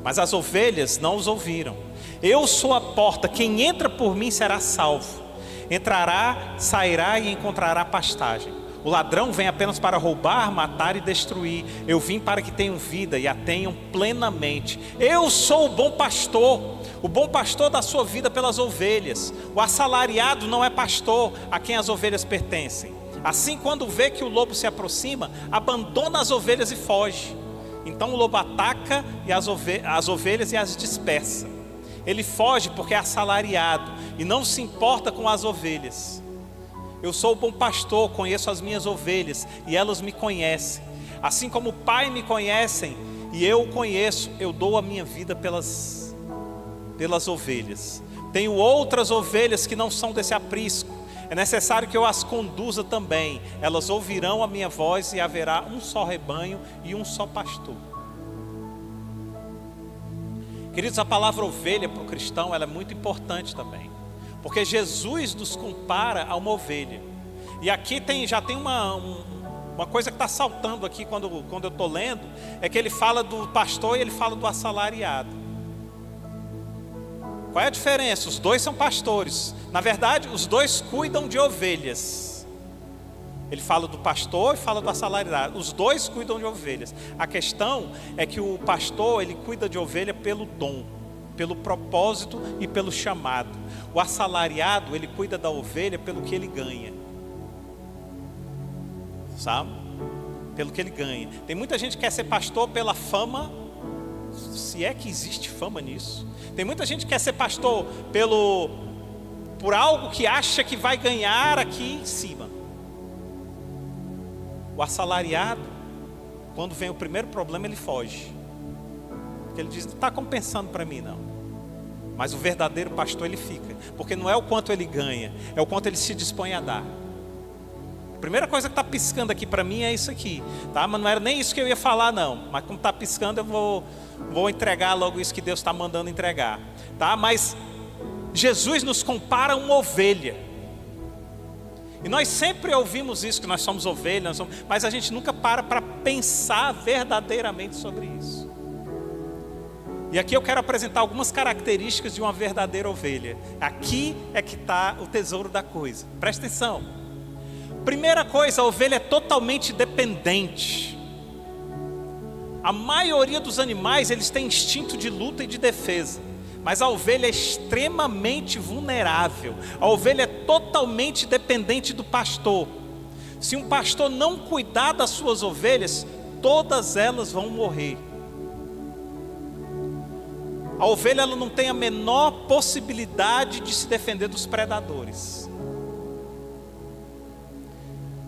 mas as ovelhas não os ouviram. Eu sou a porta, quem entra por mim será salvo. Entrará, sairá e encontrará pastagem. O ladrão vem apenas para roubar, matar e destruir. Eu vim para que tenham vida e a tenham plenamente. Eu sou o bom pastor. O bom pastor dá sua vida pelas ovelhas. O assalariado não é pastor a quem as ovelhas pertencem. Assim, quando vê que o lobo se aproxima, abandona as ovelhas e foge. Então o lobo ataca as ovelhas e as dispersa. Ele foge porque é assalariado e não se importa com as ovelhas. Eu sou o bom pastor, conheço as minhas ovelhas e elas me conhecem. Assim como o Pai me conhece e eu o conheço, eu dou a minha vida pelas ovelhas. Tenho outras ovelhas que não são desse aprisco. É necessário que eu as conduza também. Elas ouvirão a minha voz e haverá um só rebanho e um só pastor. Queridos, a palavra ovelha para o cristão ela é muito importante também, porque Jesus nos compara a uma ovelha. E aqui já tem uma coisa que está saltando aqui quando eu estou lendo, é que ele fala do pastor e ele fala do assalariado. Qual é a diferença? Os dois são pastores. Na verdade, os dois cuidam de ovelhas. Ele fala do pastor e fala do assalariado. Os dois cuidam de ovelhas. A questão é que o pastor, ele cuida de ovelha pelo dom, pelo propósito e pelo chamado. O assalariado, ele cuida da ovelha pelo que ele ganha. Sabe? Pelo que ele ganha. Tem muita gente que quer ser pastor pela fama, se é que existe fama nisso. Tem muita gente que quer ser pastor por algo que acha que vai ganhar aqui em cima. O assalariado, quando vem o primeiro problema, ele foge. Porque ele diz, não está compensando para mim não. Mas o verdadeiro pastor, ele fica. Porque não é o quanto ele ganha, é o quanto ele se dispõe a dar. A primeira coisa que está piscando aqui para mim é isso aqui, tá? Mas não era nem isso que eu ia falar não. Mas como está piscando, eu vou entregar logo isso que Deus está mandando entregar, tá? Mas Jesus nos compara a uma ovelha. E nós sempre ouvimos isso, que nós somos ovelhas, mas a gente nunca para pensar verdadeiramente sobre isso. E aqui eu quero apresentar algumas características de uma verdadeira ovelha. Aqui é que está o tesouro da coisa. Presta atenção. Primeira coisa, a ovelha é totalmente dependente. A maioria dos animais, eles têm instinto de luta e de defesa. Mas a ovelha é extremamente vulnerável. A ovelha é totalmente dependente do pastor. Se um pastor não cuidar das suas ovelhas, todas elas vão morrer. A ovelha ela não tem a menor possibilidade de se defender dos predadores.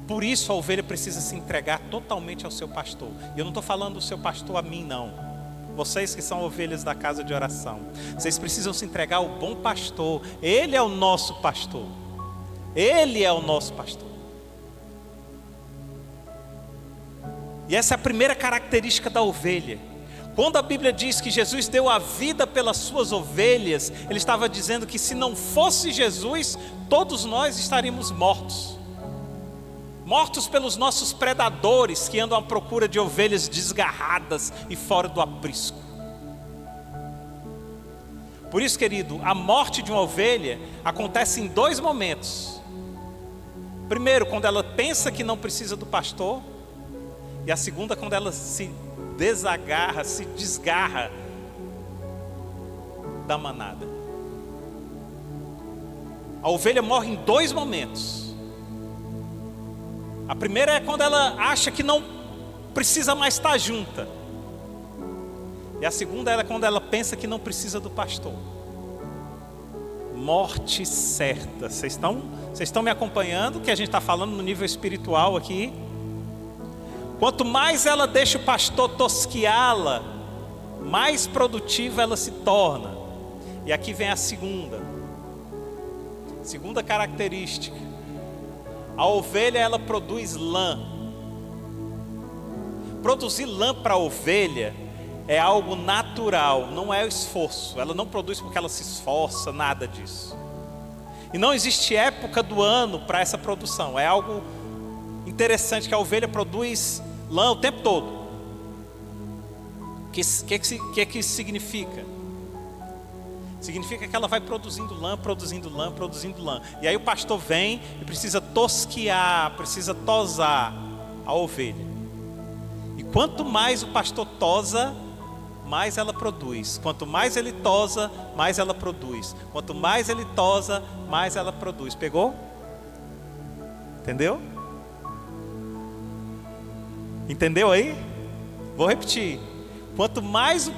Por isso a ovelha precisa se entregar totalmente ao seu pastor. E eu não estou falando do seu pastor a mim não. Vocês que são ovelhas da casa de oração, vocês precisam se entregar ao bom pastor. Ele é o nosso pastor. Ele é o nosso pastor. E essa é a primeira característica da ovelha. Quando a Bíblia diz que Jesus deu a vida pelas suas ovelhas, ele estava dizendo que se não fosse Jesus, todos nós estaríamos mortos. Mortos pelos nossos predadores que andam à procura de ovelhas desgarradas e fora do aprisco. Por isso, querido, a morte de uma ovelha acontece em dois momentos. Primeiro, quando ela pensa que não precisa do pastor. E a segunda, quando ela se desagarra, se desgarra da manada. A ovelha morre em 2 momentos. A primeira é quando ela acha que não precisa mais estar junta. E a segunda é quando ela pensa que não precisa do pastor. Morte certa. Vocês estão me acompanhando? Que a gente está falando no nível espiritual aqui. Quanto mais ela deixa o pastor tosquiá-la, mais produtiva ela se torna. E aqui vem a segunda característica. A ovelha, ela produz lã. Produzir lã para a ovelha é algo natural, não é o esforço. Ela não produz porque ela se esforça, nada disso. E não existe época do ano para essa produção. É algo interessante que a ovelha produz lã o tempo todo. O que isso significa? Significa que ela vai produzindo lã. E aí o pastor vem e precisa tosquiar, precisa tosar a ovelha. E quanto mais o pastor tosa, mais ela produz. Quanto mais ele tosa, mais ela produz. Quanto mais ele tosa, mais ela produz. Pegou? Entendeu? Entendeu aí? Vou repetir. Quanto mais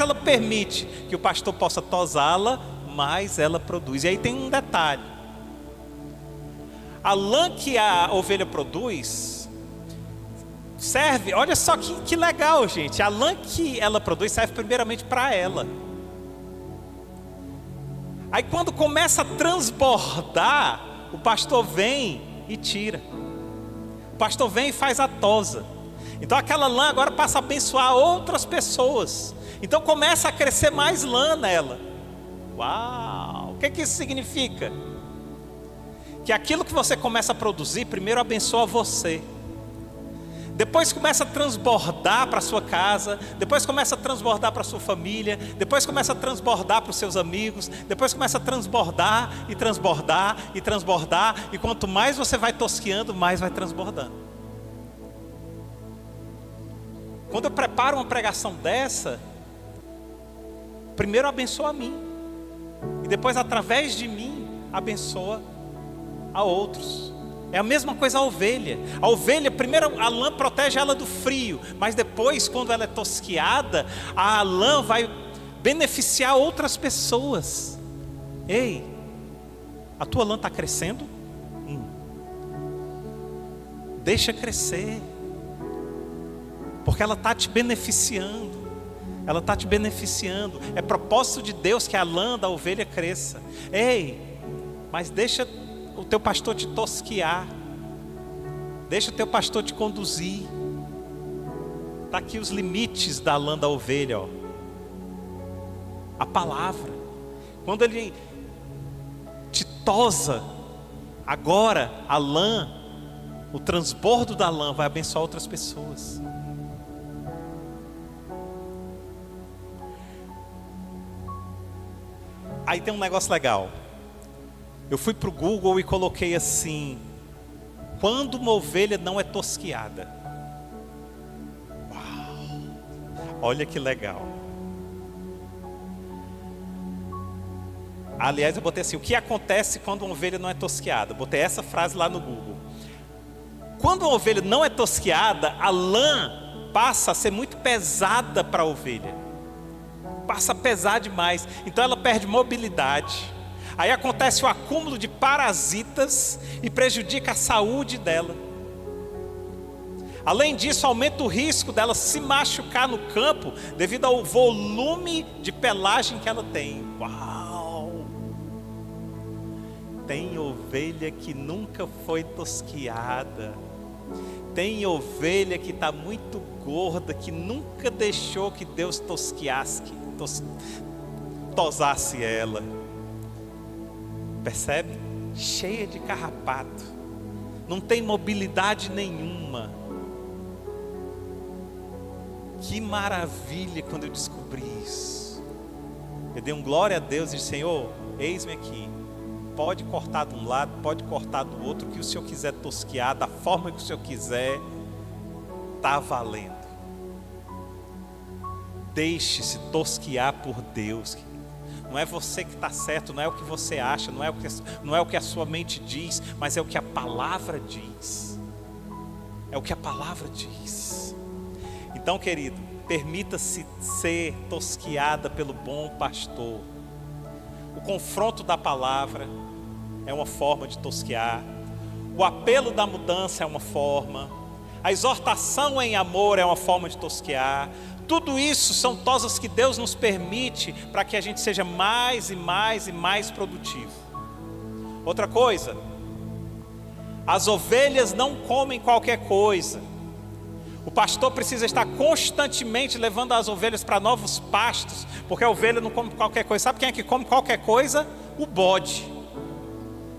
ela permite que o pastor possa tosá-la, mais ela produz. E aí tem um detalhe. A lã que a ovelha produz serve, olha só que legal, gente. A lã que ela produz serve primeiramente para ela. Aí quando começa a transbordar, o pastor vem e tira. O pastor vem e faz a tosa. Então aquela lã agora passa a abençoar outras pessoas. Então começa a crescer mais lã nela. Uau! O que isso significa? Que aquilo que você começa a produzir, primeiro abençoa você. Depois começa a transbordar para a sua casa, depois começa a transbordar para a sua família, depois começa a transbordar para os seus amigos, depois começa a transbordar e transbordar e transbordar, e quanto mais você vai tosquiando, mais vai transbordando. Quando eu preparo uma pregação dessa, primeiro abençoa a mim, e depois através de mim, abençoa a outros. É a mesma coisa a ovelha. A ovelha, primeiro a lã protege ela do frio, mas depois, quando ela é tosquiada, a lã vai beneficiar outras pessoas. Ei, a tua lã está crescendo? Deixa crescer, porque ela está te beneficiando. Ela está te beneficiando. É propósito de Deus que a lã da ovelha cresça. Ei, mas deixa o teu pastor te tosquiar. Deixa o teu pastor te conduzir. Está aqui os limites da lã da ovelha, ó. A palavra. Quando ele te tosa, agora a lã, o transbordo da lã vai abençoar outras pessoas. Aí tem um negócio legal. Eu fui para o Google e coloquei assim: quando uma ovelha não é tosquiada. Uau! Olha que legal. Aliás, eu botei assim: o que acontece quando uma ovelha não é tosquiada? Botei essa frase lá no Google. Quando uma ovelha não é tosquiada, a lã passa a ser muito pesada para a ovelha. Passa a pesar demais. Então ela perde mobilidade. Aí acontece o acúmulo de parasitas e prejudica a saúde dela. Além disso, aumenta o risco dela se machucar no campo devido ao volume de pelagem que ela tem. Uau! Tem ovelha que nunca foi tosquiada. Tem ovelha que está muito gorda, que nunca deixou que Deus tosasse ela. Percebe? Cheia de carrapato, não tem mobilidade nenhuma. Que maravilha quando eu descobri isso. Eu dei um glória a Deus e disse: Senhor, eis-me aqui. Pode cortar de um lado, pode cortar do outro, o que o Senhor quiser tosquiar, da forma que o Senhor quiser, está valendo. Deixe-se tosquiar por Deus. Não é você que está certo, não é o que você acha, não é o que a sua mente diz, mas é o que a palavra diz. É o que a palavra diz. Então, querido, permita-se ser tosquiada pelo bom pastor. O confronto da palavra é uma forma de tosquear. O apelo da mudança é uma forma. A exortação em amor é uma forma de tosquear. Tudo isso são tosas que Deus nos permite para que a gente seja mais e mais e mais produtivo. Outra coisa, as ovelhas não comem qualquer coisa. O pastor precisa estar constantemente levando as ovelhas para novos pastos, porque a ovelha não come qualquer coisa. Sabe quem é que come qualquer coisa? O bode.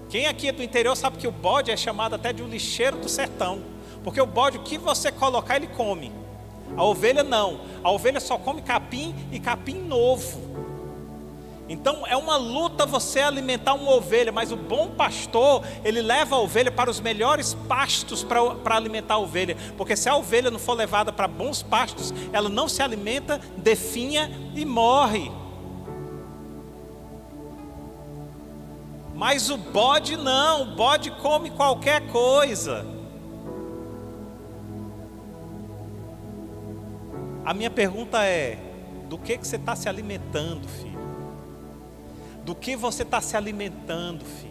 Quem aqui é do interior sabe que o bode é chamado até de um lixeiro do sertão, porque o bode, o que você colocar, ele come. A ovelha não, a ovelha só come capim e capim novo. Então é uma luta você alimentar uma ovelha, mas o bom pastor, ele leva a ovelha para os melhores pastos para alimentar a ovelha, porque se a ovelha não for levada para bons pastos, ela não se alimenta, definha e morre. Mas o bode não, o bode come qualquer coisa. A minha pergunta é: do que você está se alimentando, filho? Do que você está se alimentando, filho?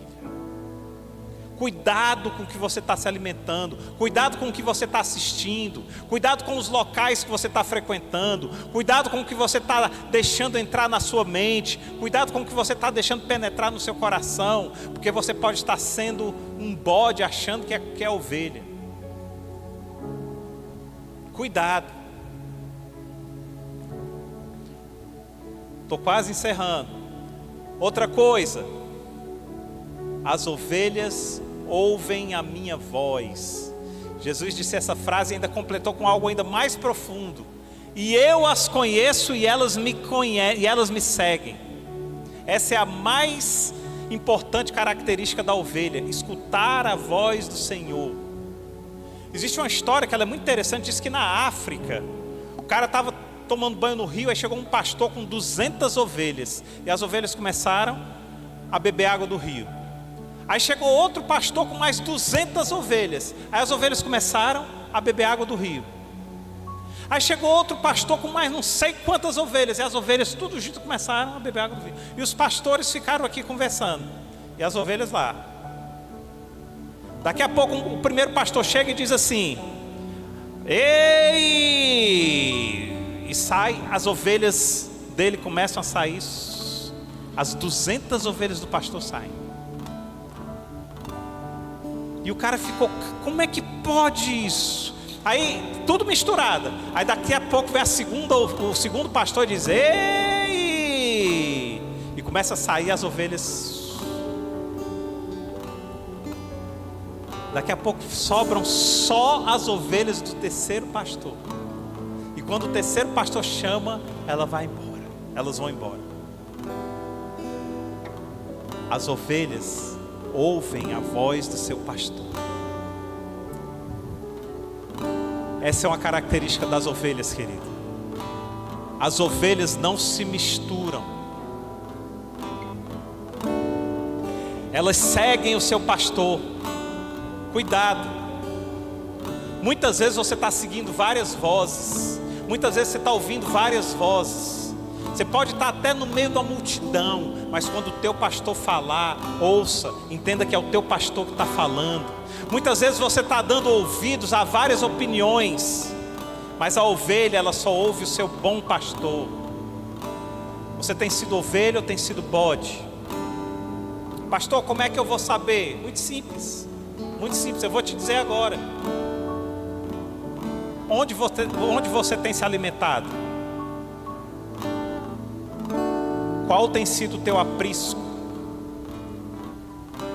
Cuidado com o que você está se alimentando. Cuidado com o que você está assistindo. Cuidado com os locais que você está frequentando. Cuidado com o que você está deixando entrar na sua mente. Cuidado com o que você está deixando penetrar no seu coração, porque você pode estar sendo um bode achando que é ovelha. Cuidado. Estou quase encerrando. Outra coisa, as ovelhas ouvem a minha voz. Jesus disse essa frase e ainda completou com algo ainda mais profundo. E eu as conheço e elas me seguem. Essa é a mais importante característica da ovelha: escutar a voz do Senhor. Existe uma história que ela é muito interessante. Diz que na África, o cara estava tomando banho no rio, aí chegou um pastor com 200 ovelhas, e as ovelhas começaram a beber água do rio. Aí chegou outro pastor com mais 200 ovelhas, aí as ovelhas começaram a beber água do rio. Aí chegou outro pastor com mais não sei quantas ovelhas, e as ovelhas tudo junto começaram a beber água do rio. E os pastores ficaram aqui conversando, e as ovelhas lá. Daqui a pouco o primeiro pastor chega e diz assim: ei! E sai, as ovelhas dele começam a sair, as 200 ovelhas do pastor saem. E o cara ficou: como é que pode isso? Aí, tudo misturado. Aí daqui a pouco vem o segundo pastor e diz: ei! E começa a sair as ovelhas. Daqui a pouco sobram só as ovelhas do terceiro pastor. E quando o terceiro pastor chama, elas vão embora. As ovelhas ouvem a voz do seu pastor. Essa é uma característica das ovelhas, querido. As ovelhas não se misturam. Elas seguem o seu pastor. Cuidado. Muitas vezes você está seguindo várias vozes. Muitas vezes você está ouvindo várias vozes. Você pode estar até no meio da multidão, mas quando o teu pastor falar, ouça, entenda que é o teu pastor que está falando. Muitas vezes você está dando ouvidos a várias opiniões, mas a ovelha, ela só ouve o seu bom pastor. Você tem sido ovelha ou tem sido bode? Pastor, como é que eu vou saber? Muito simples, eu vou te dizer agora. Onde você tem se alimentado? Qual tem sido o teu aprisco?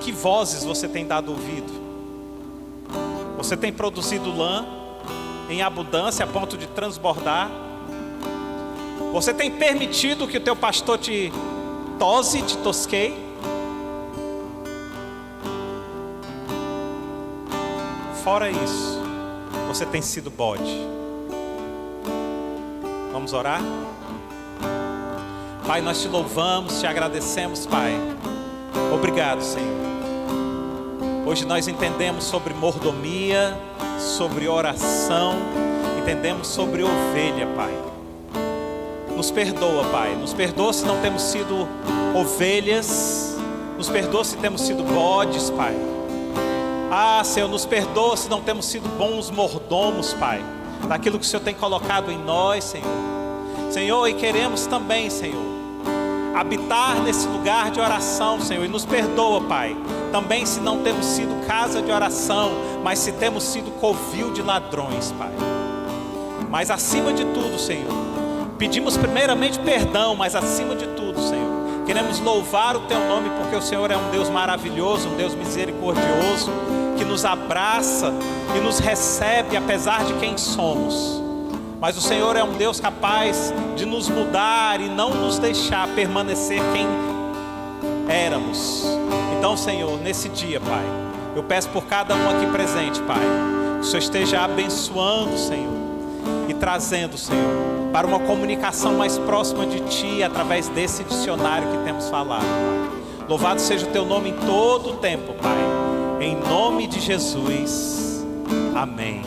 Que vozes você tem dado ouvido? Você tem produzido lã em abundância a ponto de transbordar? Você tem permitido que o teu pastor te tosqueie? Fora isso, você tem sido bode. Vamos orar? Pai, nós te louvamos, te agradecemos, Pai. Obrigado, Senhor. Hoje nós entendemos sobre mordomia, sobre oração, entendemos sobre ovelha, Pai. Nos perdoa, Pai. Nos perdoa se não temos sido ovelhas. Nos perdoa se temos sido bodes, Pai. Ah, Senhor, nos perdoa se não temos sido bons mordomos, Pai, daquilo que o Senhor tem colocado em nós, Senhor. Senhor, e queremos também, Senhor, habitar nesse lugar de oração, Senhor. E nos perdoa, Pai, também se não temos sido casa de oração, mas se temos sido covil de ladrões, Pai. Mas acima de tudo, Senhor, pedimos primeiramente perdão, mas acima de tudo, Senhor, queremos louvar o Teu nome, porque o Senhor é um Deus maravilhoso, um Deus misericordioso, que nos abraça e nos recebe apesar de quem somos. Mas o Senhor é um Deus capaz de nos mudar e não nos deixar permanecer quem éramos. Então, Senhor, nesse dia, Pai, eu peço por cada um aqui presente, Pai, que o Senhor esteja abençoando, Senhor, e trazendo, Senhor, para uma comunicação mais próxima de Ti, através desse dicionário que temos falado, Pai. Louvado seja o Teu nome em todo o tempo, Pai. Em nome de Jesus. Amém.